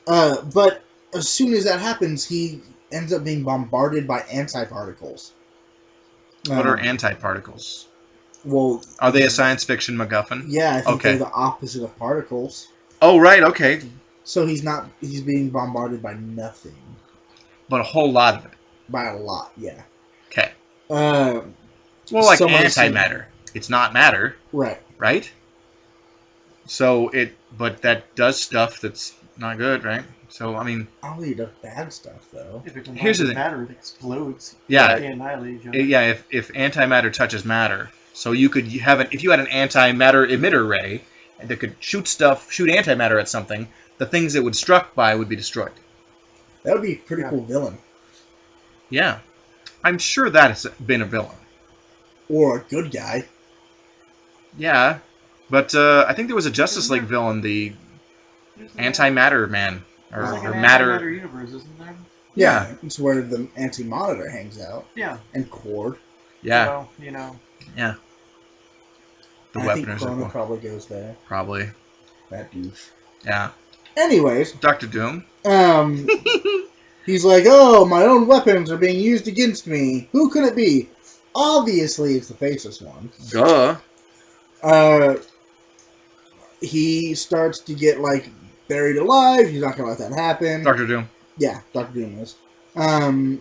But as soon as that happens, he ends up being bombarded by antiparticles. What are antiparticles? Well, are they a science fiction MacGuffin? Yeah, I think they're the opposite of particles. Oh, right, okay. So he's being bombarded by nothing. But a whole lot of it. By a lot, yeah. Okay. Well, like antimatter. It's not matter. Right. Right? So but that does stuff that's not good, right? So, I mean... Only does bad stuff, though. If it here's the thing. Matter, it explodes. Yeah. Yeah, if antimatter touches matter, so you could if you had an antimatter emitter ray that could shoot antimatter at something, the things it would struck by would be destroyed. That would be a pretty cool villain. Yeah. I'm sure that has been a villain. Or a good guy. Yeah. But I think there was a Justice League villain, the Antimatter Man. Or Matter. Antimatter universe, isn't there? Yeah. It's where the Anti-Monitor hangs out. Yeah. And Cord. Yeah. So, Yeah. The I weaponers think Chrono probably goes there. Probably. That douche. Yeah. Anyways. Dr. Doom. He's like, oh, my own weapons are being used against me. Who could it be? Obviously, it's the Faceless One. Duh. he starts to get like buried alive. He's not gonna let that happen. Dr. Doom. Yeah, Dr. Doom is. And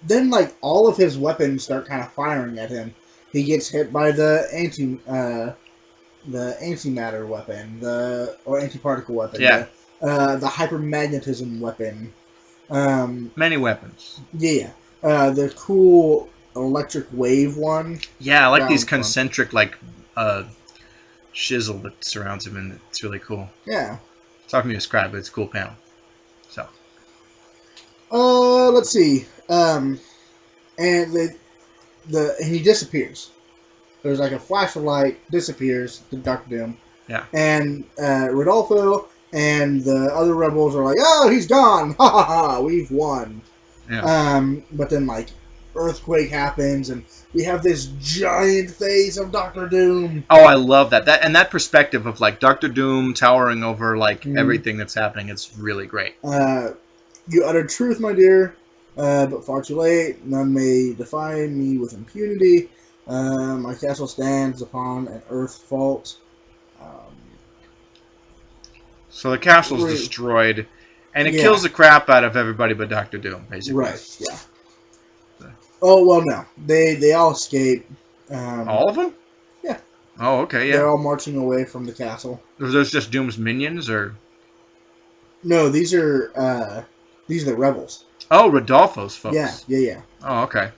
then like all of his weapons start kind of firing at him. He gets hit by the antimatter weapon, or antiparticle weapon. Yeah. The hypermagnetism weapon. Many weapons. Yeah. The cool electric wave one. Yeah, I like these Round one. concentric like shizzle that surrounds him, and it's really cool. Yeah. It's hard for me to describe, but it's a cool panel. So. Let's see. And and he disappears. There's like a flash of light, disappears to Dr. Doom. Yeah. And Rodolfo and the other rebels are like, "Oh, he's gone! Ha ha ha! We've won." Yeah. But then like earthquake happens, and we have this giant face of Dr. Doom. Oh, I love that. That perspective of like Dr. Doom towering over like everything that's happening. It's really great. You uttered truth, my dear, but far too late. None may defy me with impunity. My castle stands upon an earth fault. So the castle's Right. destroyed, and it Yeah. kills the crap out of everybody but Dr. Doom, basically. Right, yeah. Oh, well, no. They all escape. All of them? Yeah. Oh, okay, They're yeah. all marching away from the castle. Are those just Doom's minions, or? No, these are the rebels. Oh, Rodolfo's folks. Yeah. Oh, okay.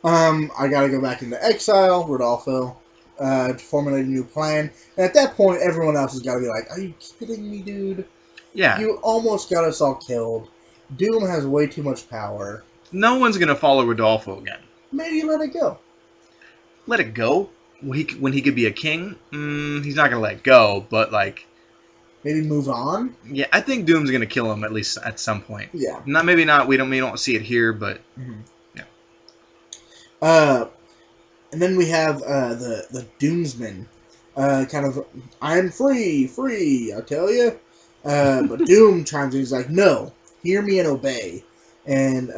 I gotta go back into exile, Rodolfo, to formulate a new plan. And at that point, everyone else has gotta be like, "Are you kidding me, dude? Yeah. You almost got us all killed. Doom has way too much power. No one's gonna follow Rodolfo again. Maybe let it go." Let it go. When he could be a king, he's not gonna let it go. But like, Maybe move on? yeah, I think Doom's gonna kill him at least at some point. Yeah. Maybe not. We don't see it here, but And then we have the Doomsman. Kind of, "I'm free, I tell you." But Doom chimes in, he's like, "No, hear me and obey." And,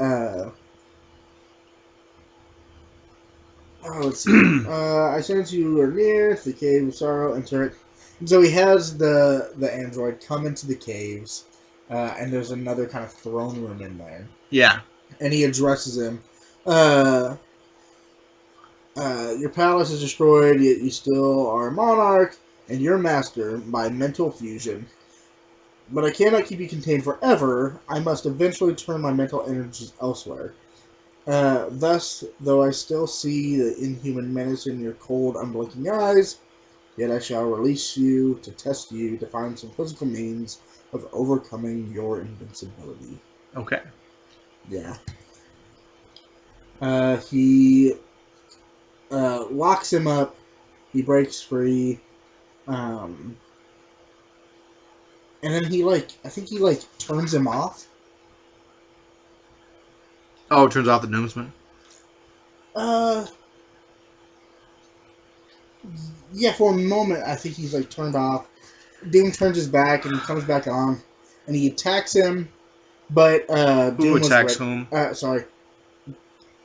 let's see. "I sense you are near the cave of sorrow, enter it." And so he has the android come into the caves, and there's another kind of throne room in there. yeah. And he addresses him. Your palace is destroyed, yet you still are a monarch, and your master by mental fusion. But I cannot keep you contained forever. I must eventually turn my mental energies elsewhere. Thus, though I still see the inhuman menace in your cold, unblinking eyes, yet I shall release you to test you to find some physical means of overcoming your invincibility. Okay. Yeah. He locks him up. He breaks free. And then I think he turns him off. Oh, it turns off the Doomsman. Yeah, for a moment, I think he's turned off. Doom turns his back and he comes back on, and he attacks him. But Who Doom attacks was whom? sorry,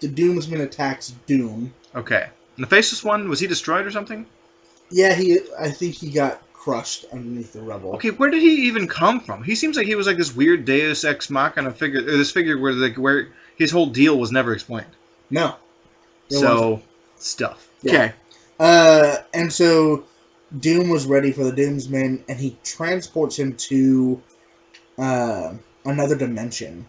the Doomsman attacks Doom. Okay. And the faceless one, was he destroyed or something? Yeah, I think he got crushed underneath the rubble. Okay, where did he even come from? He seems like he was like this weird Deus Ex Machina figure, or this figure where his whole deal was never explained. No. It So, wasn't. stuff. Yeah. Okay. And so Doom was ready for the Doomsman, and he transports him to another dimension,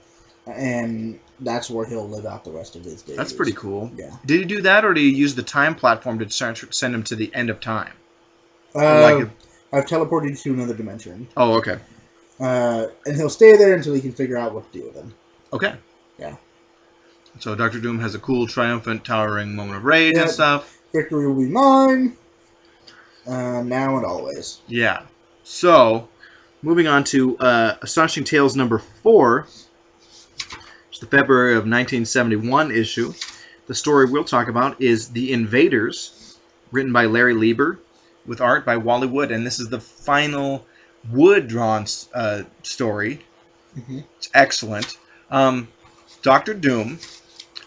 and that's where he'll live out the rest of his days. That's pretty cool. Yeah. Did he do that, or did he use the time platform to send him to the end of time? I've teleported you to another dimension. Oh, okay. And he'll stay there until he can figure out what to do with him. Okay. Yeah. So Dr. Doom has a cool, triumphant, towering moment of rage Yeah. and stuff. Victory will be mine, now and always. Yeah. So, moving on to Astonishing Tales number 4. It's the February of 1971 issue. The story we'll talk about is The Invaders, written by Larry Lieber, with art by Wally Wood. And this is the final Wood-drawn story. Mm-hmm. It's excellent. Dr. Doom.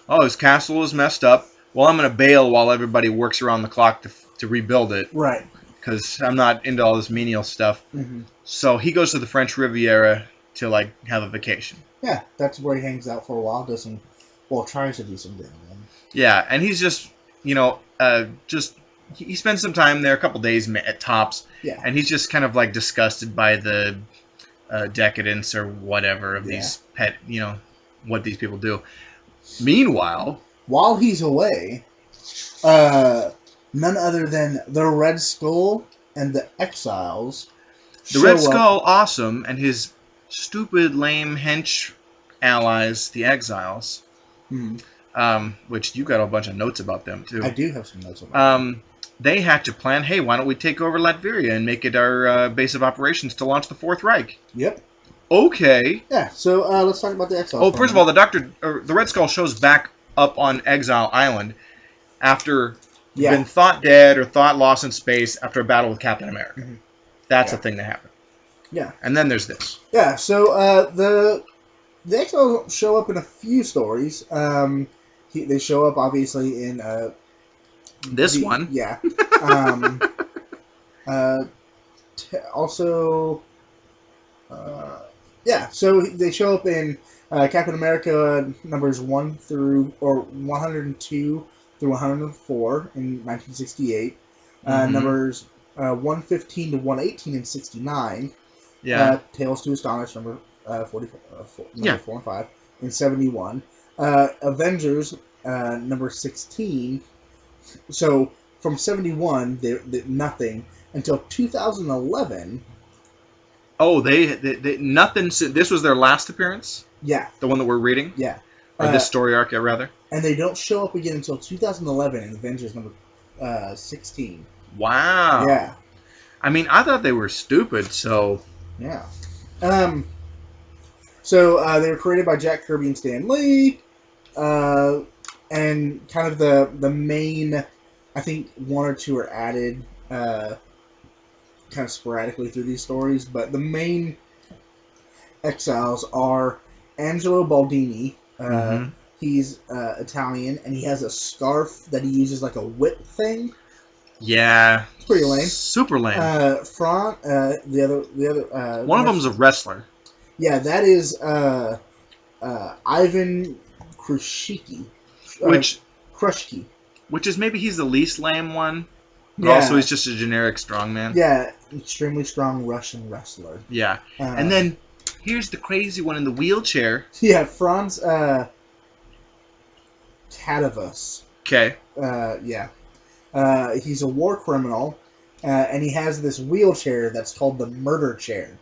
Oh, his castle is messed up. Well, I'm going to bail while everybody works around the clock to rebuild it. Right. because I'm not into all this menial stuff. Mm-hmm. So he goes to the French Riviera to like have a vacation. Yeah, that's where he hangs out for a while. Tries to do some gambling. Yeah, and he's just, he spends some time there, a couple days at tops. Yeah. And he's just kind of like disgusted by the decadence or whatever of these what these people do. Meanwhile, while he's away, none other than the Red Skull and the Exiles. The Red Skull, awesome, and his stupid, lame hench allies, the Exiles. Which you got a bunch of notes about them too. I do have some notes about them. They hatch a plan. Hey, why don't we take over Latveria and make it our base of operations to launch the Fourth Reich? Yep. Okay. Yeah. So let's talk about the Exiles. Oh, first of all, the Red Skull shows back up on Exile Island after been thought dead or thought lost in space after a battle with Captain America. Mm-hmm. That's a thing that happened. Yeah. And then there's this. Yeah. So the Exiles show up in a few stories. They show up obviously in this one. Yeah. Also. So they show up in Captain America numbers 102 through 104 in 1968. Numbers 115 to 118 in 69. Yeah. Tales to Astonish number 4 and 5 in 71. Avengers number 16. So from 71, they nothing until 2011. Oh, they nothing. This was their last appearance. Yeah, the one that we're reading. Yeah, or this story arc, rather. And they don't show up again until 2011 in Avengers number 16. Wow. Yeah. I mean, I thought they were stupid. So. Yeah. So they were created by Jack Kirby and Stan Lee, and kind of the main, I think one or two are added kind of sporadically through these stories, but the main Exiles are Angelo Baldini. He's Italian, and he has a scarf that he uses like a whip thing. Yeah, it's pretty lame. Super lame. The other one of them's a wrestler. Yeah, that is Ivan Krushiki. Which is maybe he's the least lame one, but also he's just a generic strongman. Yeah, extremely strong Russian wrestler. Yeah, and then here's the crazy one in the wheelchair. Yeah, Franz Kadavus. Okay. He's a war criminal, and he has this wheelchair that's called the murder chair.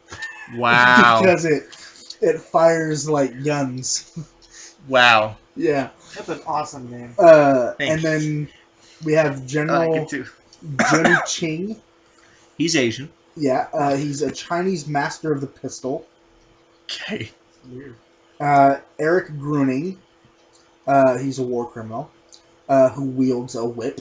Wow. Because it fires like guns. Wow. Yeah. That's an awesome name. And then we have General Jin Qing. He's Asian. Yeah. He's a Chinese master of the pistol. Okay. Weird. Eric Gruning. He's a war criminal who wields a whip.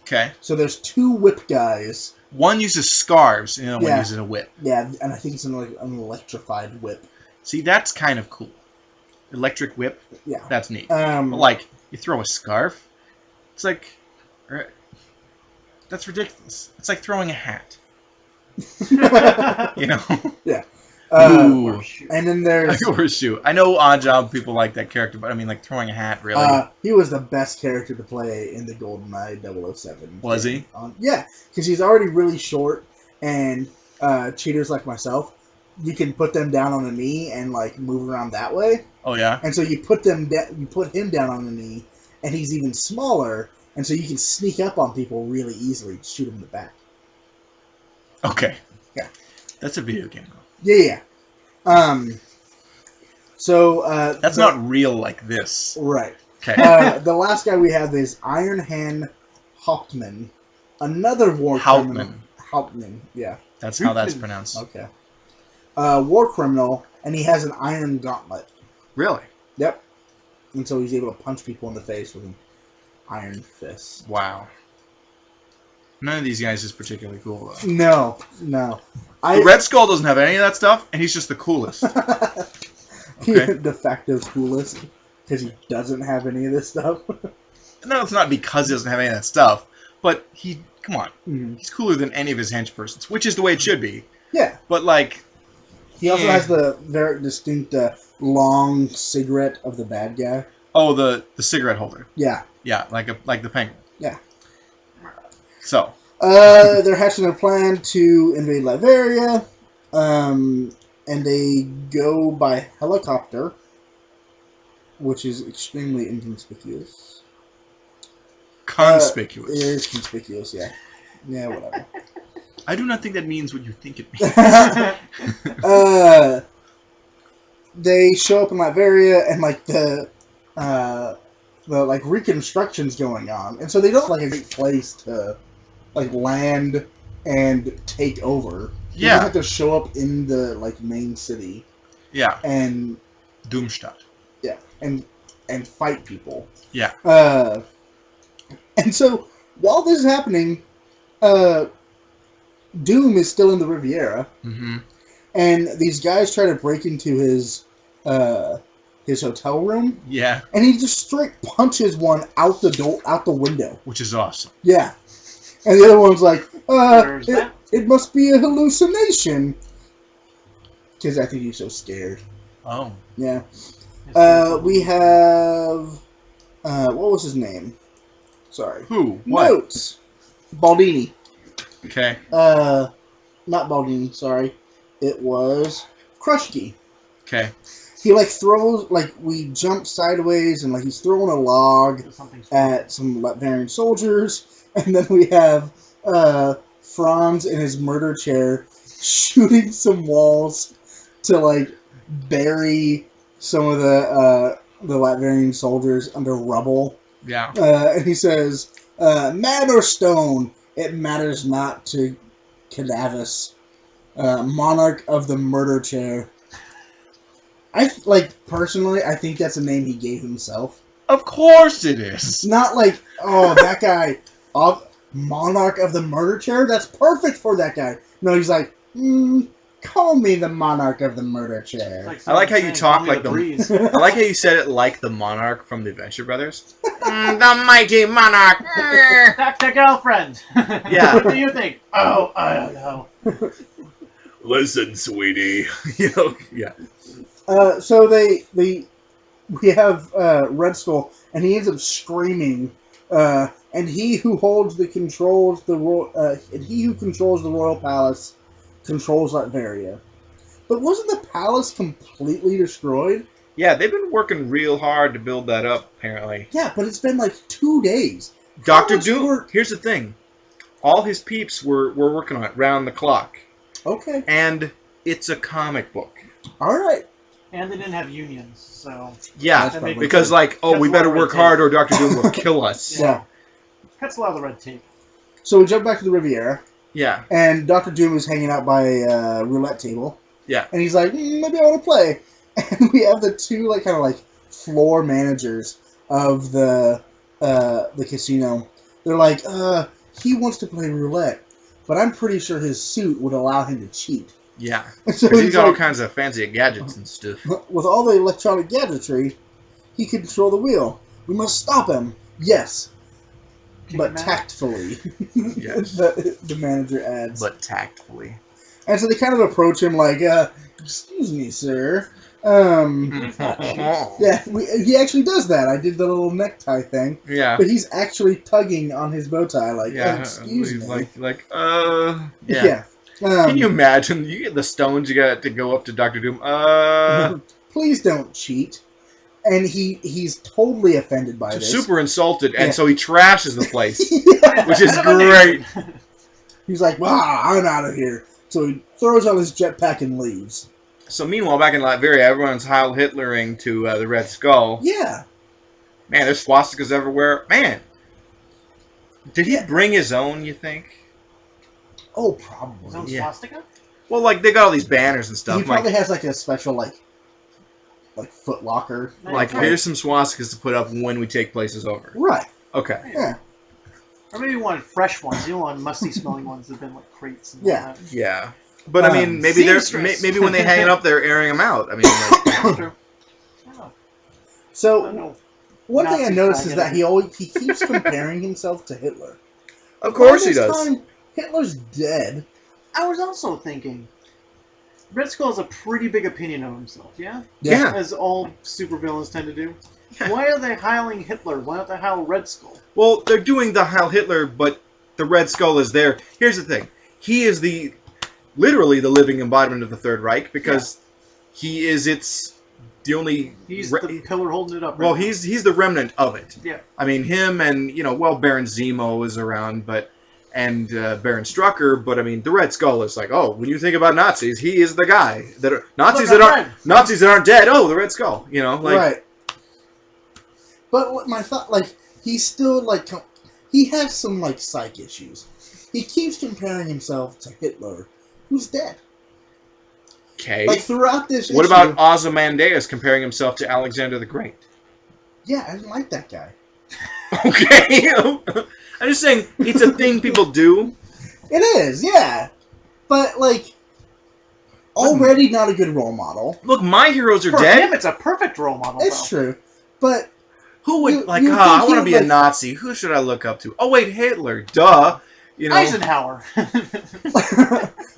Okay. So there's two whip guys. One uses scarves, and the other one uses a whip. Yeah, and I think it's an electrified whip. See, that's kind of cool. Electric whip. Yeah. That's neat. But like, you throw a scarf. It's like, that's ridiculous. It's like throwing a hat. You know. Yeah. Ooh. And then there's or a shoe. I know Odd Job people like that character, but I mean, like throwing a hat, really. He was the best character to play in the GoldenEye 007. Was he? Yeah, because he's already really short, and cheaters like myself, you can put them down on a knee and like move around that way. Oh yeah. And so you put him down on the knee, and he's even smaller, and so you can sneak up on people really easily, shoot them in the back. Okay. Yeah. That's a video game. Yeah. So that's not real like this. Right. Okay. The last guy we have is Iron Hand Hauptmann, another war criminal. Hauptmann. Yeah. That's how that's pronounced. Okay. War criminal, and he has an iron gauntlet. Really? Yep. And so he's able to punch people in the face with an iron fist. Wow. None of these guys is particularly cool, though. No. The Red Skull doesn't have any of that stuff, and he's just the coolest. Okay. De facto coolest, because he doesn't have any of this stuff. No, it's not because he doesn't have any of that stuff, But come on, he's cooler than any of his henchpersons, which is the way it should be. Yeah. But like, he also has the very distinct long cigarette of the bad guy. Oh, the cigarette holder. Yeah. Yeah, like the penguin. Yeah. So. They're hatching their plan to invade Latveria, and they go by helicopter, which is extremely inconspicuous. Conspicuous. It is conspicuous, yeah. Yeah, whatever. I do not think that means what you think it means. They show up in Latveria, and like the like reconstruction's going on, and so they don't like a great place to like land and take over. Yeah, you have to show up in the like main city. Yeah, and Doomstadt. Yeah, and fight people. Yeah. And so while this is happening, Doom is still in the Riviera, and these guys try to break into his hotel room. Yeah, and he just straight punches one out the window, which is awesome. Yeah, and the other one's like, it must be a hallucination, because I think he's so scared. Oh, yeah. We have what was his name? Sorry. Who? What? Notes. Baldini. Okay. Not Baldini, sorry. It was Krushki. Okay. He like throws, like we jump sideways and like he's throwing a log at some Latvian soldiers, and then we have Franz in his murder chair shooting some walls to like bury some of the Latvian soldiers under rubble. Yeah. And he says, "Man or stone, it matters not to Cadavus, monarch of the murder chair." Personally, I think that's a name he gave himself. Of course it is. It's not like, oh, that guy, monarch of the murder chair? That's perfect for that guy. No, he's like, call me the monarch of the murder chair. I like how you talk like the breeze. I like how you said it like the monarch from the Adventure Brothers. The mighty monarch. Dr. Girlfriend. Yeah. What do you think? Oh, I don't know. Listen, sweetie. Yeah. So we have Red Skull, and he ends up screaming. And he who controls the royal palace controls Latveria. But wasn't the palace completely destroyed? Yeah, they've been working real hard to build that up, apparently. Yeah, but it's been like 2 days. Dr. Doom, here's the thing. All his peeps were working on it round the clock. Okay. And it's a comic book. Alright. And they didn't have unions, so... Yeah, because we better work hard or Dr. Doom will kill us. Yeah. Cuts a lot of the red tape. So we jump back to the Riviera. Yeah. And Dr. Doom is hanging out by a roulette table. Yeah. And he's like, maybe I want to play. And we have the two floor managers of the casino. They're like, he wants to play roulette, but I'm pretty sure his suit would allow him to cheat. Yeah. So he's got all kinds of fancy gadgets and stuff. With all the electronic gadgetry, he can control the wheel. We must stop him. Yes. But tactfully. Yes. the manager adds. But tactfully. And so they kind of approach him like, excuse me, sir. Yeah, he actually does that. I did the little necktie thing. Yeah. But he's actually tugging on his bow tie like, excuse me. Yeah. Can you imagine? You get the stones you got to go up to Dr. Doom. Please don't cheat. And he's totally offended by this. Super insulted, and so he trashes the place, which is great. He's like, I'm out of here. So he throws on his jetpack and leaves. So meanwhile, back in Latveria, everyone's Heil Hitlering to the Red Skull. Yeah. Man, there's swastikas everywhere. Man, did he bring his own, you think? Oh, probably. His own swastika? Well, they got all these banners and stuff. He probably has a special, Foot Locker. Here's some swastikas to put up when we take places over. Right. Okay. Yeah. Or maybe you want fresh ones. You don't want musty-smelling ones that have been crates. And yeah. All that. Yeah. But, I mean, maybe maybe when they hang it up, they're airing them out. I mean, True. So, one thing I noticed is that he keeps comparing himself to Hitler. Of course he By this does. time, Hitler's dead. I was also thinking, Red Skull has a pretty big opinion of himself, yeah? Yeah. As all supervillains tend to do. Yeah. Why are they heiling Hitler? Why don't they heil Red Skull? Well, they're doing the Heil Hitler, but the Red Skull is there. Here's the thing. He is literally the living embodiment of the Third Reich, because he is the only... He's the pillar holding it up. Well, right now. he's the remnant of it. Yeah. I mean, him and, Baron Zemo is around, and Baron Strucker, but I mean, the Red Skull is like, oh, when you think about Nazis, he is the guy. Nazis that aren't dead, oh, the Red Skull, Right. But what my thought, he's still, he has some, psych issues. He keeps comparing himself to Hitler, who's dead. Okay. Throughout this What issue, about Ozymandias comparing himself to Alexander the Great? Yeah, I didn't like that guy. Okay. I'm just saying, it's a thing people do. It is, yeah. But, already not a good role model. Look, my heroes are For dead. him, it's a perfect role model, It's though. true. But Who would, you I think want he to be would, a Nazi. Who should I look up to? Oh, wait, Hitler. Duh. Eisenhower.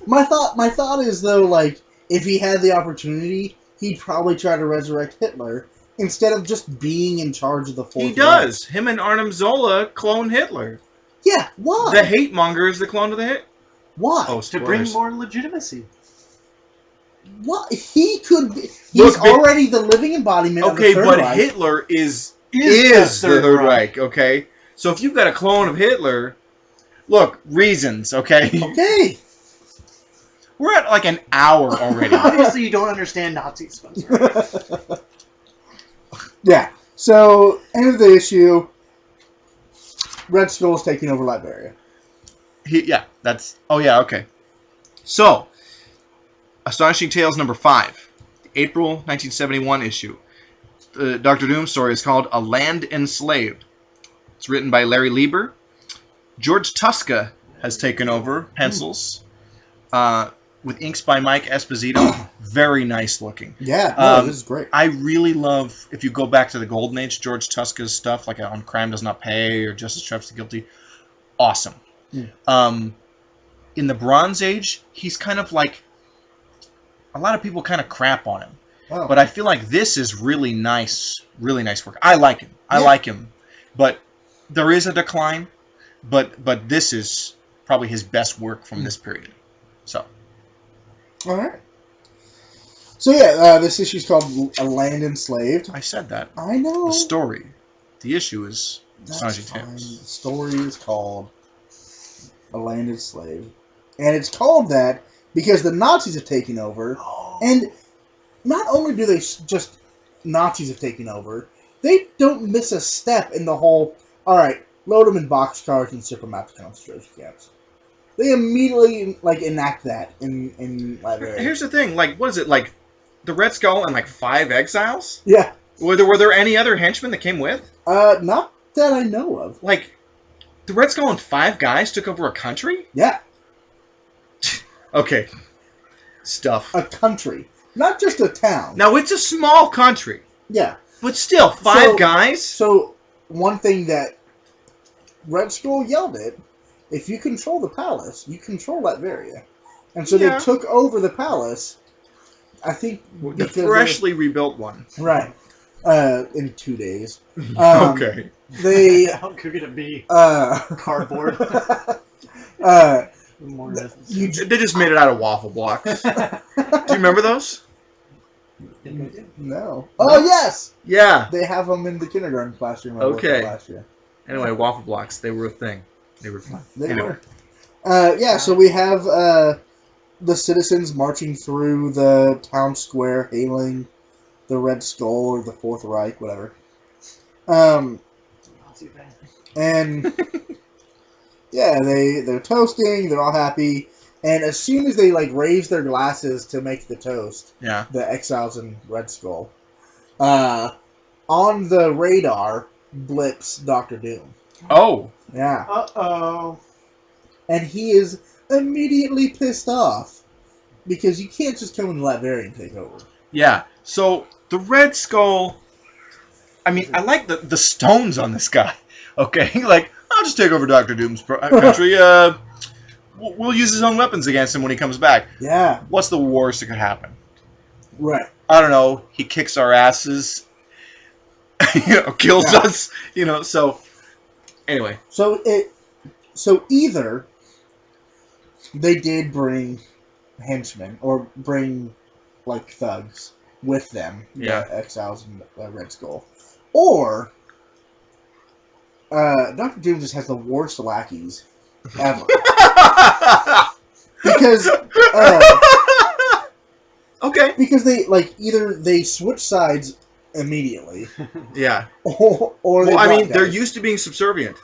my thought is, though, if he had the opportunity, he'd probably try to resurrect Hitler instead of just being in charge of the Fourth He does. Him and Arnim Zola clone Hitler. Yeah, why? The hate monger is the clone of the hit. Why? Oh, To bring spoilers. more legitimacy. What? He could be... He's Look, already the living embodiment of the Okay, Third but Reich. Hitler is the the Third Reich, okay? So if you've got a clone of Hitler... Look, reasons, okay? Okay. We're at an hour already. Obviously, you don't understand Nazis, Spencer. Yeah. So, end of the issue. Red Skull is taking over Liberia. Oh yeah, okay. So, Astonishing Tales number 5, the April 1971 issue. The Dr. Doom story is called A Land Enslaved. It's written by Larry Lieber. George Tuska has taken over pencils, with inks by Mike Esposito. Very nice looking. Yeah, this is great. I really love, if you go back to the Golden Age, George Tuska's stuff, like on Crime Does Not Pay or Justice Traps the Guilty. Awesome. Mm. In the Bronze Age, he's kind of like, a lot of people kind of crap on him. Oh. But I feel like this is really nice work. I like him. But there is a decline. But this is probably his best work from this period. So. All right. So yeah, this issue is called A Land Enslaved. I said that. I know. The story. The issue is Astonishing That's fine. Tales. The story is called A Land Enslaved. And it's called that because the Nazis have taken over. And not only do they just... Nazis have taken over, they don't miss a step in the whole... Alright, load them in boxcars and ship them out to concentration camps. They immediately, enact that in Liberia. Here's the thing. What is it? The Red Skull and 5 exiles? Yeah. Were there any other henchmen that came with? Not that I know of. The Red Skull and 5 guys took over a country? Yeah. Okay. Stuff. A country. Not just a town. Now, it's a small country. Yeah. But still, 5 guys? So, one thing that Red Skull yelled at, if you control the palace, you control Latveria. And so they took over the palace, I think... The freshly rebuilt one. Right. In 2 days. Okay. They... How could it be? Cardboard. More They just made it out of waffle blocks. Do you remember those? No. Oh, yes! Yeah. They have them in the kindergarten classroom. Okay. Last year. Anyway, waffle blocks, they were a thing. They were fun. They Anyway. were. Yeah, so we have the citizens marching through the town square, hailing the Red Skull or the Fourth Reich, whatever. And yeah, they're toasting. They're all happy. And as soon as they raise their glasses to make the toast, Yeah. the exiles in Red Skull, on the radar blips Dr. Doom. Oh. Yeah. Uh-oh. And he is immediately pissed off because you can't just come into Latveria and take over. Yeah. So the Red Skull. I mean, I like the stones on this guy. Okay, I'll just take over Doctor Doom's country. We'll use his own weapons against him when he comes back. Yeah. What's the worst that could happen? Right. I don't know. He kicks our asses. Kills us. So anyway. So either they did bring henchmen or bring like thugs with them, Yeah. the Exiles and Red Skull, or Doctor Doom just has the worst lackeys ever. Because okay. Because they either they switch sides immediately. Yeah. Or they they're used to being subservient.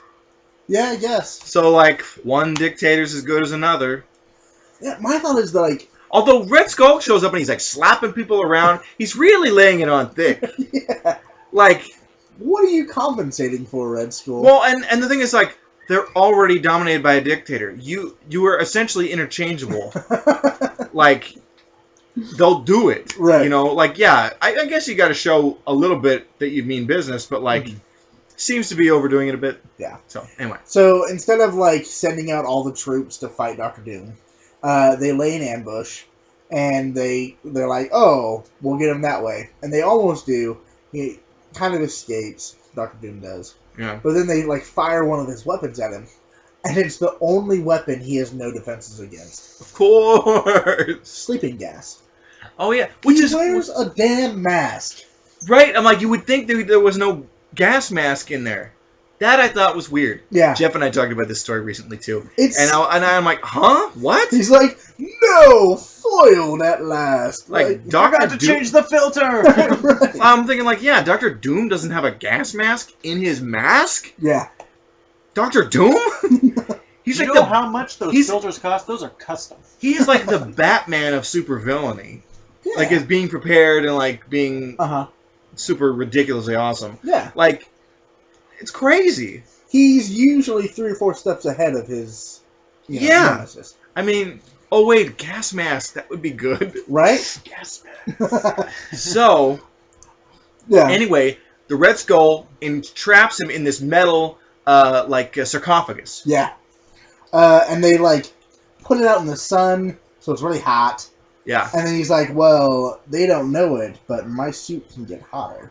Yeah, I guess. So one dictator's as good as another. Yeah, my thought is although Red Skull shows up and he's slapping people around, he's really laying it on thick. Yeah. What are you compensating for, Red Skull? Well, and the thing is they're already dominated by a dictator. You are essentially interchangeable. They'll do it. Right. I guess you got to show a little bit that you mean business, but seems to be overdoing it a bit. Yeah. So anyway. So instead of sending out all the troops to fight Doctor Doom, they lay an ambush, and they're like, oh, we'll get him that way, and they almost do. He kind of escapes. Doctor Doom does. Yeah. But then they fire one of his weapons at him, and it's the only weapon he has no defenses against. Of course. Sleeping gas. Oh yeah, He wears a damn mask. Right. I'm you would think there was no gas mask in there. That I thought was weird. Yeah. Jeff and I talked about this story recently too. And I'm like, huh? What? He's like, no, foiled at last. Doctor to change the filter. Right. I'm thinking Dr. Doom doesn't have a gas mask in his mask? Yeah. Dr. Doom? He's you know how much those filters cost? Those are custom. He is the Batman of supervillainy. Yeah. As being prepared and being super ridiculously awesome. Yeah. It's crazy. He's usually 3 or 4 steps ahead of his nemesis. Oh wait, gas mask, that would be good. Right? Gas mask. So, yeah. Anyway, the Red Skull entraps him in this metal, sarcophagus. Yeah. And they, put it out in the sun, so it's really hot. Yeah. And then he's like, well, they don't know it, but my suit can get hotter.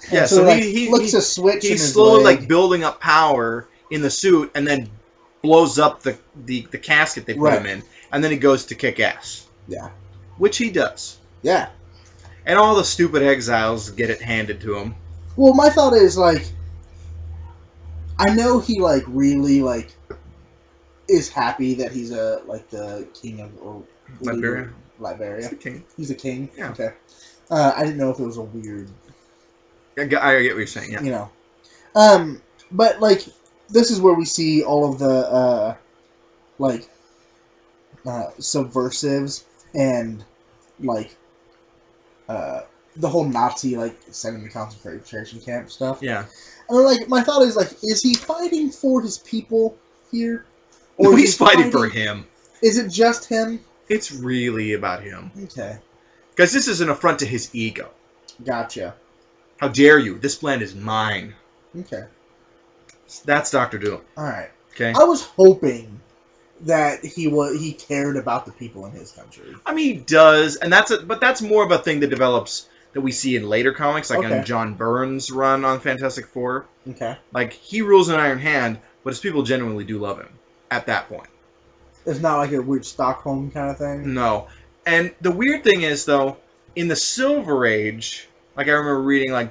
And yeah, so he flicks a switch in his slowly, leg. building up power in the suit, and then blows up the casket they put him in, and then he goes to kick ass. Yeah. Which he does. Yeah. And all the stupid exiles get it handed to him. Well, my thought is, I know he, really, is happy that he's the king of Liberia. Liberia. He's the king. He's a king? Yeah. Okay. I didn't know if it was a weird... I get what you're saying, yeah. But, this is where we see all of the, subversives and, the whole Nazi, sending the concentration camp stuff. Yeah. And, my thought is he fighting for his people here? Or he's fighting for him. Is it just him? It's really about him. Okay. Because this is an affront to his ego. Gotcha. How dare you? This land is mine. Okay. That's Dr. Doom. Alright. Okay. I was hoping that he cared about the people in his country. He does, and but that's more of a thing that develops that we see in later comics, on John Byrne's run on Fantastic Four. Okay. He rules an iron hand, but his people genuinely do love him at that point. It's not a weird Stockholm kind of thing? No. And the weird thing is, though, in the Silver Age, I remember reading,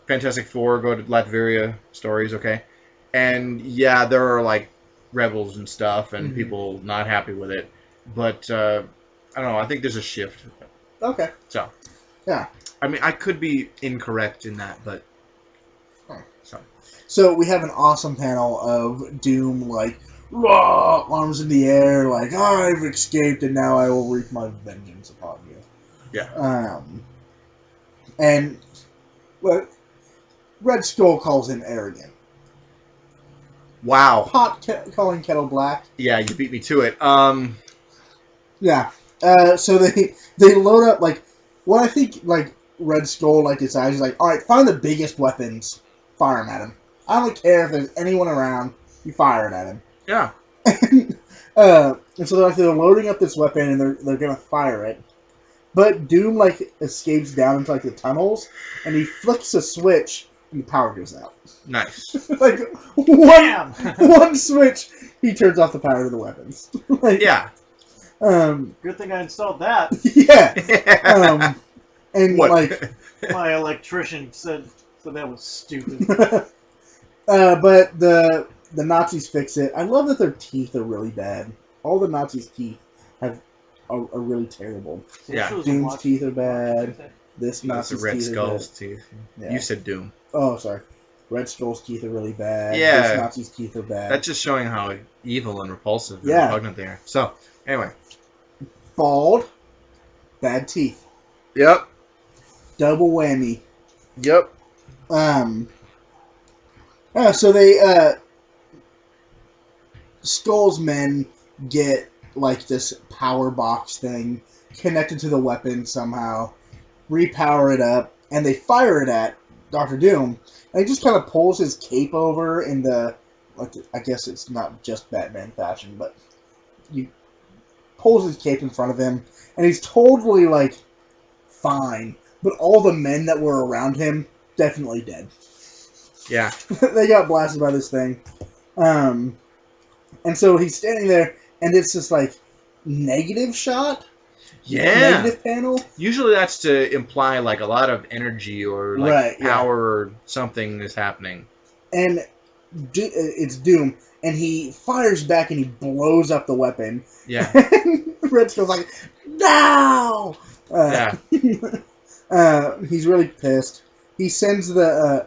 Fantastic Four, go to Latveria stories, okay? And, yeah, there are, rebels and stuff, and people not happy with it. But, I don't know, I think there's a shift. Okay. So. Yeah. I could be incorrect in that, but... So we have an awesome panel of Doom, raw, arms in the air, I've escaped and now I will wreak my vengeance upon you. Yeah. And Red Skull calls him arrogant. Wow. Pot calling kettle black. Yeah, you beat me to it. Yeah. So they load up what I think Red Skull decides is all right, find the biggest weapons, fire them at him. I don't care if there's anyone around. You fire it at him. Yeah. And so they're loading up this weapon and they're gonna fire it. But Doom like escapes down into like the tunnels and he flicks a switch and the power goes out. Nice. Like one switch, he turns off the power to the weapons. Like, Yeah. Good thing I installed that. Yeah. And What? like My electrician said that was stupid. but the Nazis fix it. I love that their teeth are really bad. All the Nazis' teeth are really terrible. Yeah. Doom's teeth are bad. This That's Nazi's the Red teeth Skull's are teeth. Yeah. You said Doom. bad. Oh, sorry. Red Skull's teeth are really bad. Yeah. This Nazi's teeth are bad. That's just showing how evil and repulsive and Yeah. repugnant they are. So, anyway. Bald. Bad teeth. Yep. Double whammy. Yep. So they Skull's men get like this power box thing connected to the weapon somehow, repower it up, and they fire it at Dr. Doom. And he just kind of pulls his cape over in the, like, I guess it's not just Batman fashion, but he pulls his cape in front of him, and he's totally like fine. But all the men that were around him definitely dead. Yeah. They got blasted by this thing. And so he's standing there, and it's this, like, negative shot. Yeah. Negative panel. Usually that's to imply, like, a lot of energy or, like, Right, yeah. power or something is happening. And it's Doom, and he fires back, and he blows up the weapon. Yeah. And Red Skull's like, no! Yeah. He's really pissed. He sends the,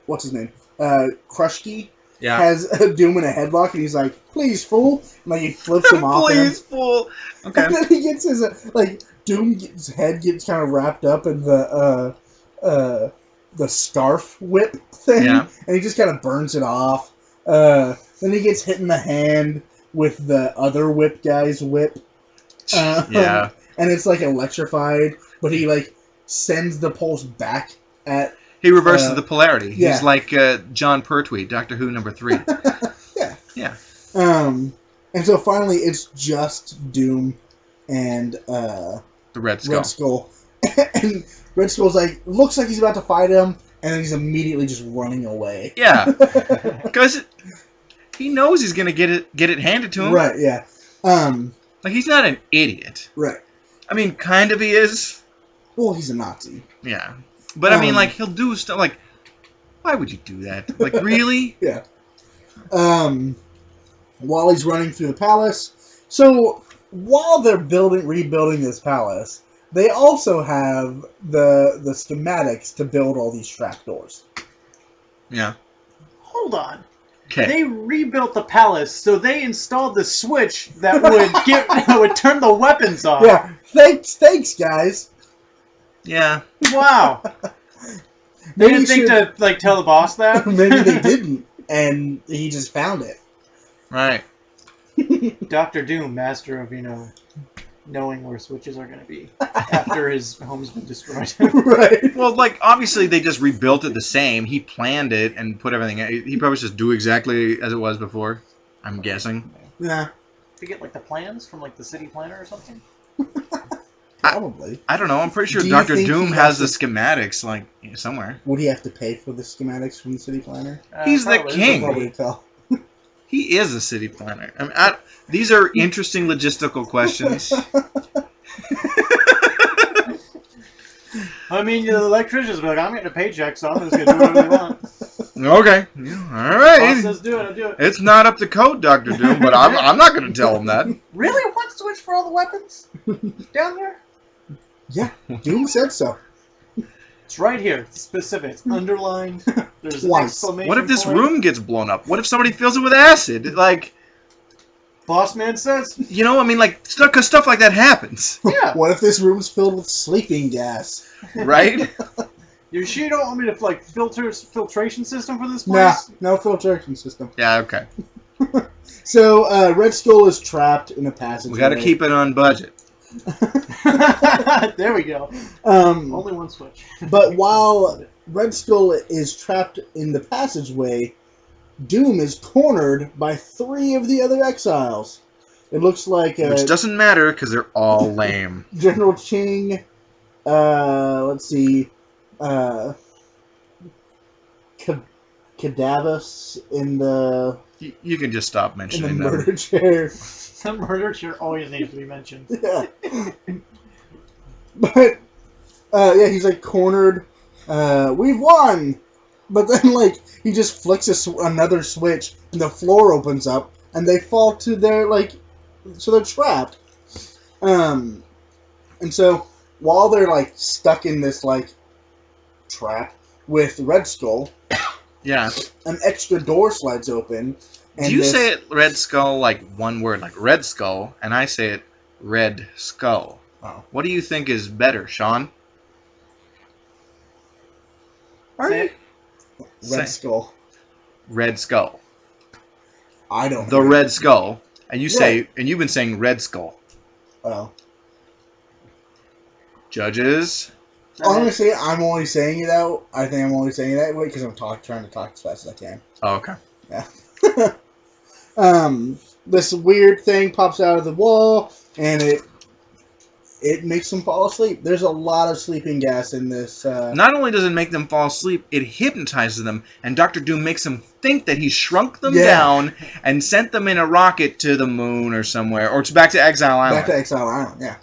what's his name? Krushki. Yeah. Has Doom in a headlock, and he's like, please, fool. And, like, he flips him off him. Please, fool. Okay. And then he gets his, Doom's head gets kind of wrapped up in the scarf whip thing. Yeah. And he just kind of burns it off. Then he gets hit in the hand with the other whip guy's whip. Yeah. And it's, like, electrified, but he, like, sends the pulse back at... He reverses the polarity. Yeah. He's like John Pertwee, Doctor Who #3. Yeah. Yeah. And so finally, it's just Doom and The Red Skull. Red Skull. And Red Skull's like, looks like he's about to fight him, and then he's immediately just running away. Yeah. Because he knows he's going to get it handed to him. Right, yeah. Like, he's not an idiot. Right. I mean, kind of he is. Well, he's a Nazi. Yeah. But, I mean, like, he'll do stuff like, why would you do that? Like, really? Yeah. Wally's running through the palace. So, while they're rebuilding this palace, they also have the schematics to build all these trapdoors. Yeah. Hold on. Okay. They rebuilt the palace, so they installed the switch that would turn the weapons off. Yeah. Thanks, guys. Yeah. Wow. They didn't think to tell the boss that. Maybe they didn't, and he just found it. Right. Dr. Doom, master of knowing where switches are going to be after his home's been destroyed. Right. Well, like, obviously they just rebuilt it the same. He planned it and put everything... He probably just do exactly as it was before, I'm guessing. Yeah. To get the plans from the city planner or something. Probably. I don't know. I'm pretty sure Do you Dr. think Doom he has the has schematics, somewhere. Would he have to pay for the schematics from the city planner? He's the Probably. king. Probably tell. He is a city planner. I mean, these are interesting logistical questions. I mean, the electricians be like, I'm getting a paycheck, so I'm just going to do whatever they want. Okay. Yeah, all right. Boss says do it, I'll do it. It's not up to code, Dr. Doom, but I'm not going to tell him that. Really? One switch for all the weapons? Down there? Yeah, Doom said so. It's right here. It's specific. It's underlined. There's an Twice. exclamation What if this point. room gets blown up? What if somebody fills it with acid? Like, Boss man says? I mean, like, stuff like that happens. Yeah. What if this room's filled with sleeping gas? Right? You sure you don't want me to, filtration system for this Nah, place? no filtration system. Yeah, okay. So, Red Skull is trapped in a passageway. We got to keep it on budget. There we go. Only one switch. But while Red Skull is trapped in the passageway, Doom is cornered by 3 of the other exiles. It looks like Which doesn't matter because they're all lame. General Ching. Let's see. Cadavus in the You can just stop mentioning them. murder chair. The murder chair always needs to be mentioned. Yeah. But yeah, he's like cornered. We've won. But then like he just flicks another switch and the floor opens up and they fall to their so they're trapped. And so while they're like stuck in this like trap with Red Skull, Yeah. an extra door slides open. And Do you say it Red Skull like one word, like Red Skull, and I say it Red Skull? Oh. What do you think is better, Sean? Say it. Red Skull. Red Skull. I don't The know. Red Skull. And you say, Right. and you've been saying Red Skull. Well, Judges. honestly, I'm only saying it out. I think I'm only saying it that way because I'm trying to talk as fast as I can. Oh, okay. This weird thing pops out of the wall, and it makes them fall asleep. There's a lot of sleeping gas in this. Not only does it make them fall asleep, it hypnotizes them, and Dr. Doom makes them think that he shrunk them Yeah. down and sent them in a rocket to the moon or somewhere, or back to Exile Island. Back to Exile Island, yeah.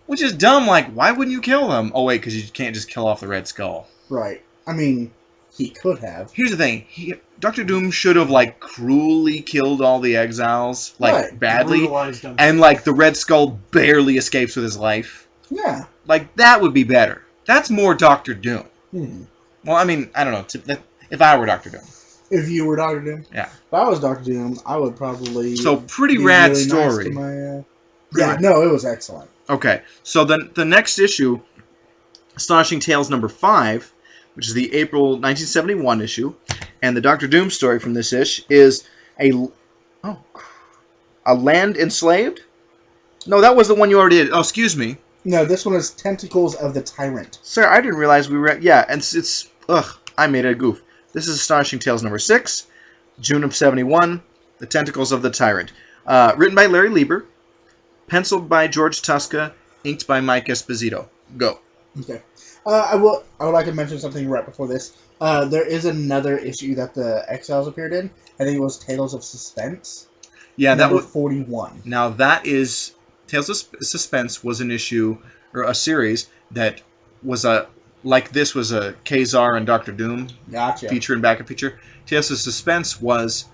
Which is dumb. Like, why wouldn't you kill them? Oh, wait, because you can't just kill off the Red Skull. Right. I mean, he could have. Here's the thing. Dr. Doom should have, like, cruelly killed all the exiles, like, Right. badly. Brutalized them. And, like, the Red Skull barely escapes with his life. Yeah. Like, that would be better. That's more Dr. Doom. Hmm. Well, I mean, I don't know. If I were Dr. Doom. If you were Doctor Doom. Yeah. If I was Doctor Doom, I would probably. So, pretty be rad really story. Nice to my, Pretty yeah, rad. no, it was excellent. Okay, so the next issue, Astonishing Tales number 5, which is the April 1971 issue, and the Dr. Doom story from this ish is a land enslaved? No, that was the one you already did. Oh, excuse me. No, this one is Tentacles of the Tyrant. Sir, I didn't realize we were yeah, and it's I made a goof. This is Astonishing Tales number 6, June of 71, The Tentacles of the Tyrant. Written by Larry Lieber, penciled by George Tuska, inked by Mike Esposito. Go. Okay. I would like to mention something right before this. There is another issue that the Exiles appeared in. I think it was Tales of Suspense. Yeah, that number was 41. Now that is Tales of Suspense was an issue or a series that was this was a Kazar and Dr. Doom Gotcha. feature and backup feature. Tales of Suspense was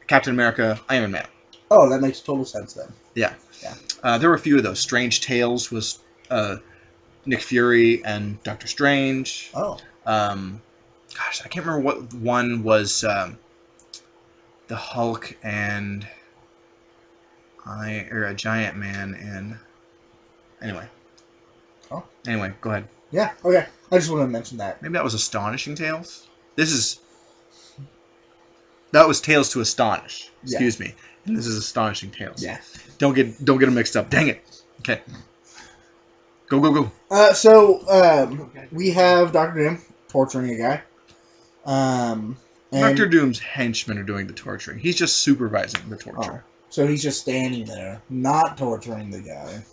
Captain America, Iron Man. Oh, that makes total sense then. Yeah. Yeah. There were a few of those. Strange Tales was Nick Fury and Doctor Strange. Oh. Gosh, I can't remember what one was. The Hulk and a Giant Man in. Anyway. Oh. Anyway, go ahead. Yeah, okay. I just wanted to mention that. Maybe that was Astonishing Tales. That was Tales to Astonish. Excuse me. And this is Astonishing Tales. Yeah. Don't get them mixed up. Dang it. Okay. Go. We have Doctor Doom torturing a guy. And Dr. Doom's henchmen are doing the torturing. He's just supervising the torture. So he's just standing there, not torturing the guy.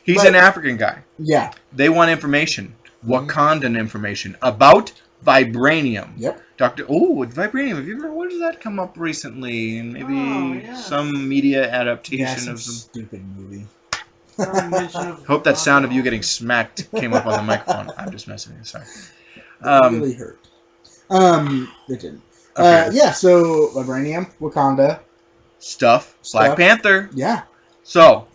He's an African guy. Yeah. They want information. Wakandan information about vibranium. Yep. Vibranium. Have you ever? Where did that come up recently? And maybe some media adaptation of some stupid movie. Hope that sound of you getting smacked came up on the microphone. I'm just messing with you. Sorry. It really hurt. It didn't. Okay. So vibranium, Wakanda. Stuff. Black Panther. Yeah. So,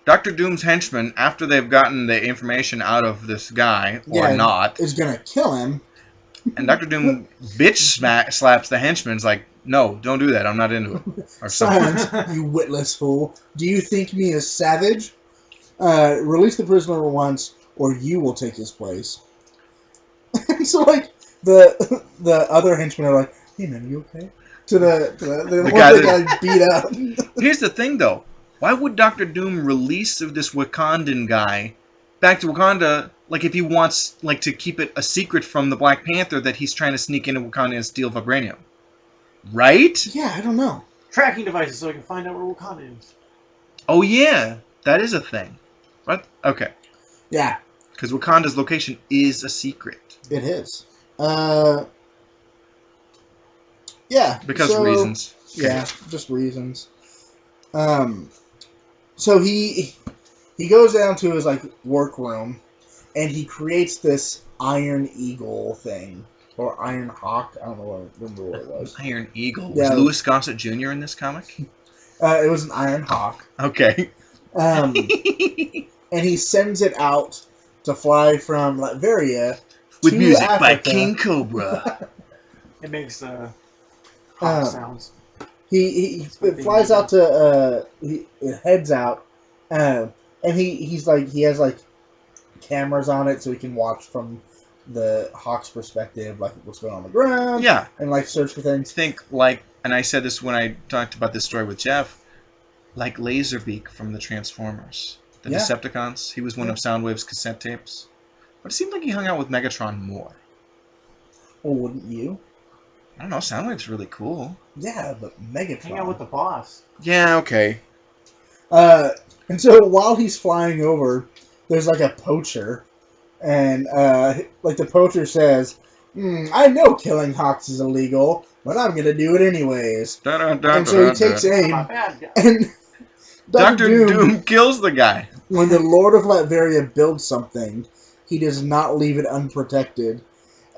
Dr. Doom's henchmen, after they've gotten the information out of this guy, or not, is gonna kill him. And Dr. Doom slaps the henchman's like, no, don't do that. I'm not into it. Or something. Silence, you witless fool. Do you think me as savage? Release the prisoner once, or you will take his place. So, like, the other henchmen are like, hey, man, you okay? To the guy that got beat up. Here's the thing, though. Why would Dr. Doom release this Wakandan guy back to Wakanda, like if he wants like to keep it a secret from the Black Panther that he's trying to sneak into Wakanda and steal vibranium, right? Yeah, I don't know. Tracking devices so I can find out where Wakanda is. Oh yeah, that is a thing. What? Okay. Yeah, Because Wakanda's location is a secret. it is. Yeah. Because reasons. Yeah, just reasons. So he goes down to his like workroom, and he creates this Iron Eagle thing or Iron Hawk. I don't know remember what it was. Iron Eagle. Yeah. Was Louis Gossett Jr. in this comic? It was an Iron Hawk. Okay. And he sends it out to fly from Latveria With to music by Africa. King Cobra. It makes hawk sounds. It flies out to it heads out, and he has like cameras on it so he can watch from the hawk's perspective, like what's going on the ground. Yeah. And like search for things. Think like, and I said this when I talked about this story with Jeff, like Laserbeak from the Transformers, the Yeah. Decepticons. He was one of Soundwave's cassette tapes, but it seemed like he hung out with Megatron more. Well, wouldn't you? I don't know. Soundwave's really cool. Yeah, but Megatron. Hang out with the boss. Yeah. Okay. And so while he's flying over, there's like a poacher, and like the poacher says, "I know killing hawks is illegal, but I'm gonna do it anyways." And so he takes aim, My bad guy. and Dr. Doom kills the guy. When the Lord of Latveria builds something, he does not leave it unprotected,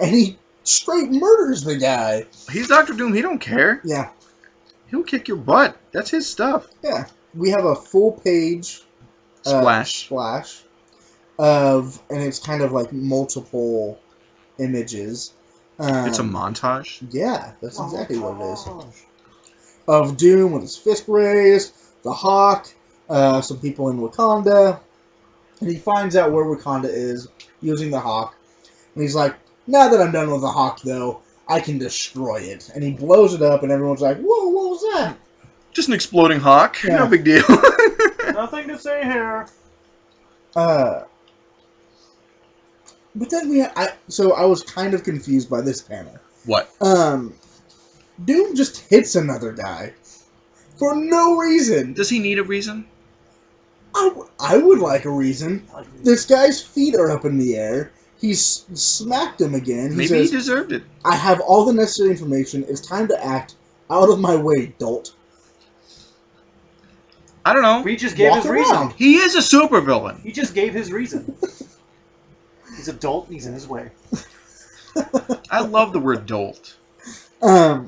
and he straight murders the guy. He's Dr. Doom. He don't care. Yeah, He'll kick your butt. That's his stuff. yeah. We have a full page Splash. of, and it's kind of like multiple images. It's a montage. Yeah, that's exactly what it is. Of Doom with his fist raised, the Hawk, some people in Wakanda, and he finds out where Wakanda is using the Hawk, and he's like, "Now that I'm done with the Hawk, though, I can destroy it." And he blows it up, and everyone's like, "Whoa, what was that?" Just an exploding hawk. Yeah. No big deal. Nothing to say here. But then I was kind of confused by this panel. What? Doom just hits another guy for no reason. Does he need a reason? I would like a reason. This guy's feet are up in the air. He's smacked him again. He Maybe says, he deserved it. "I have all the necessary information. It's time to act. Out of my way, dolt." I don't know. We just gave Walk his reason. around. He is a supervillain. He just gave his reason. He's adult and he's in his way. I love the word dolt. So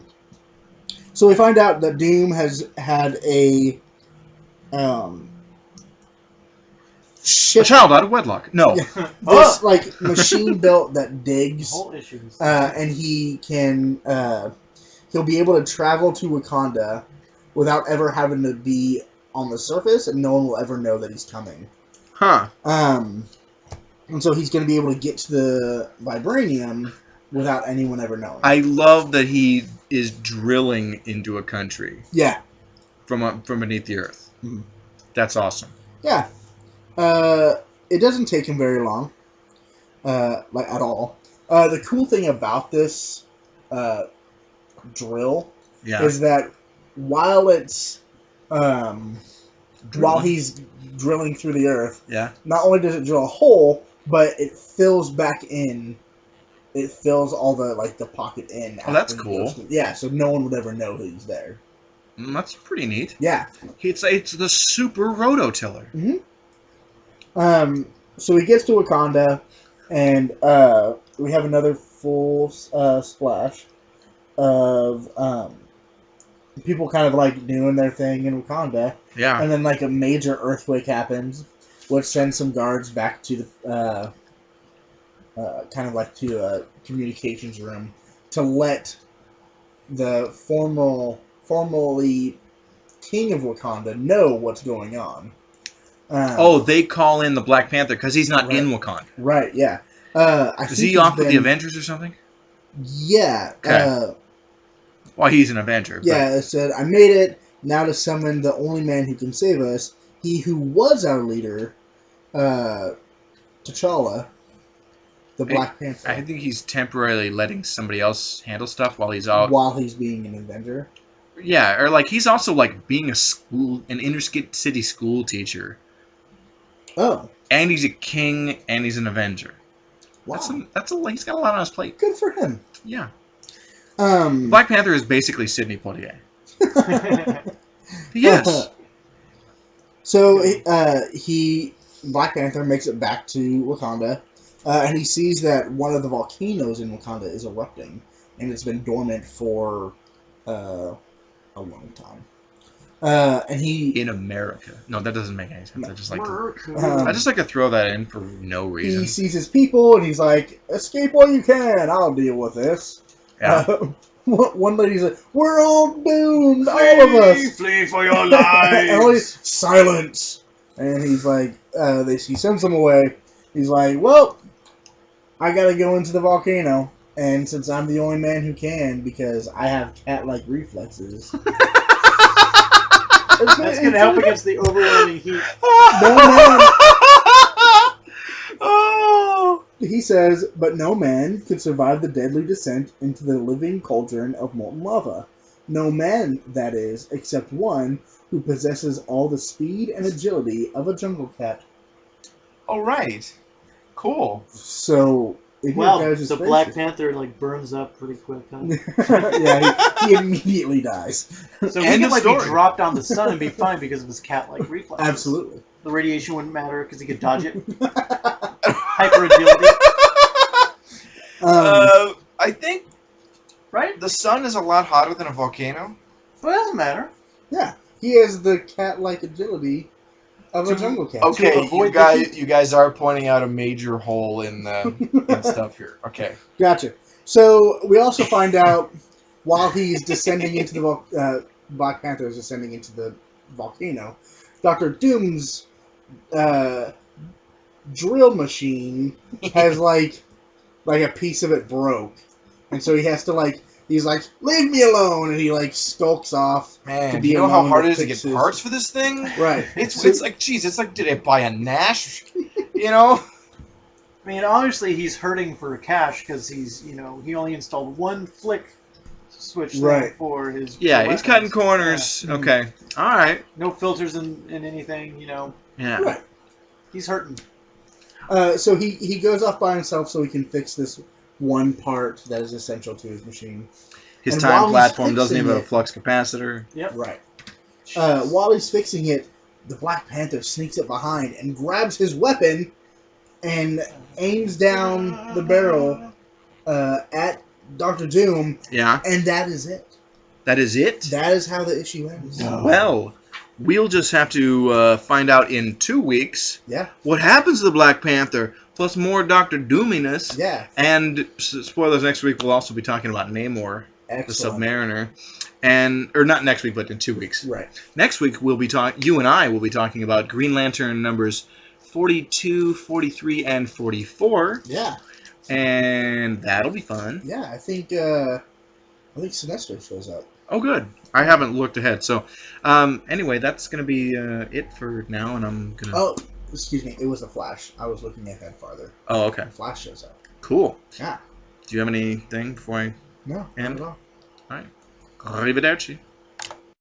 we find out that Doom has had a A ship, child out of wedlock. No. this like machine built that digs, Whole issues. and he can he'll be able to travel to Wakanda without ever having to be on the surface, and no one will ever know that he's coming. Huh. And so he's going to be able to get to the vibranium without anyone ever knowing. I love that he is drilling into a country Yeah. from beneath the earth. Mhm. That's awesome. Yeah. It doesn't take him very long, like at all. The cool thing about this drill Yeah. is that while it's while he's drilling through the earth, Yeah. not only does it drill a hole, but it fills back in. It fills all the the pocket in. Oh, that's after he cool. goes through- Yeah, so no one would ever know he's there. That's pretty neat. Yeah. It's the super rototiller. So he gets to Wakanda, and we have another full splash of people kind of doing their thing in Wakanda, Yeah. and then a major earthquake happens, which sends some guards back to the to a communications room to let the formerly king of Wakanda know what's going on. They call in the Black Panther because he's not in Wakanda. Right, yeah. Is he off with the Avengers or something? Yeah. Okay. Well, he's an Avenger. Yeah, it said, "I made it, now to summon the only man who can save us, he who was our leader, T'Challa, the Black Panther, I think he's temporarily letting somebody else handle stuff while he's out. while he's being an Avenger. Yeah, or like he's also like being an inner city school teacher, Oh, and he's a king, and he's an Avenger. wow. He's got a lot on his plate. Good for him. Yeah. Black Panther is basically Sidney Poitier. Yes. So Black Panther makes it back to Wakanda, and he sees that one of the volcanoes in Wakanda is erupting, and it's been dormant for a long time. And he In America. No, that doesn't make any sense. No. I just like to, America. I just like to throw that in for no reason. he sees his people, and he's like, "Escape while you can. I'll deal with this." Yeah. One lady's like, "We're all doomed, all of us." Flee for your And all lives. these, silence. And he's like, he sends them away. He's like, "Well, I gotta go into the volcano, and since I'm the only man who can, because I have cat-like reflexes." That's going to help against the overwhelming heat. Oh. He says, "But no man could survive the deadly descent into the living cauldron of molten lava. No man, that is, except one who possesses all the speed and agility of a jungle cat." All right. Cool. So, in Wow, your guys' the faces- Black Panther like burns up pretty quick, huh? Yeah, he immediately dies. So he End could of like story. be dropped on the sun and be fine because of his cat-like reflexes. Absolutely. The radiation wouldn't matter because he could dodge it. Hyper agility, I think right? the sun is a lot hotter than a volcano. But it doesn't matter. Yeah, he has the cat-like agility of a jungle cat. Okay, avoid the heat. you guys are pointing out a major hole in stuff here. Okay. Gotcha. So we also find out while he's descending into the Black Panther is descending into the volcano, Dr. Doom's drill machine has like a piece of it broke, and so he has to he's like, "Leave me alone," and he skulks off. Man, To do be you know how alone hard it to is to get fix his- parts for this thing? Right. It's like, geez, it's like, did I buy a Nash? You know? I mean, obviously he's hurting for cash because he's, he only installed one flick switch thing Right. for his. Yeah, weapons. he's cutting corners. Yeah. Okay. All right. No filters in anything, Yeah. Right. He's hurting. So he goes off by himself so he can fix this one part that is essential to his machine. His And time while he's platform doesn't fixing even have a it- flux capacitor. Yep. Right. While he's fixing it, the Black Panther sneaks up behind and grabs his weapon and aims down the barrel at Dr. Doom, Yeah. and that is it. That is it? That is how the issue ends. Well, we'll just have to find out in 2 weeks Yeah, what happens to the Black Panther, plus more Dr. Doominess. yeah. And spoilers, next week we'll also be talking about Namor, the Excellent. Submariner. Or not next week, but in 2 weeks. Right. Next week we'll be you and I will be talking about Green Lantern numbers 42, 43, and 44. Yeah, And that'll be fun. yeah. I think Sinestro shows up. Oh, good. I haven't looked ahead. So, anyway, that's going to be it for now, and I'm going to... Oh, excuse me. It was the Flash. I was looking ahead farther. Oh, okay. Flash shows up. Cool. Yeah. Do you have anything before I... No, And- not at all. Arrivederci.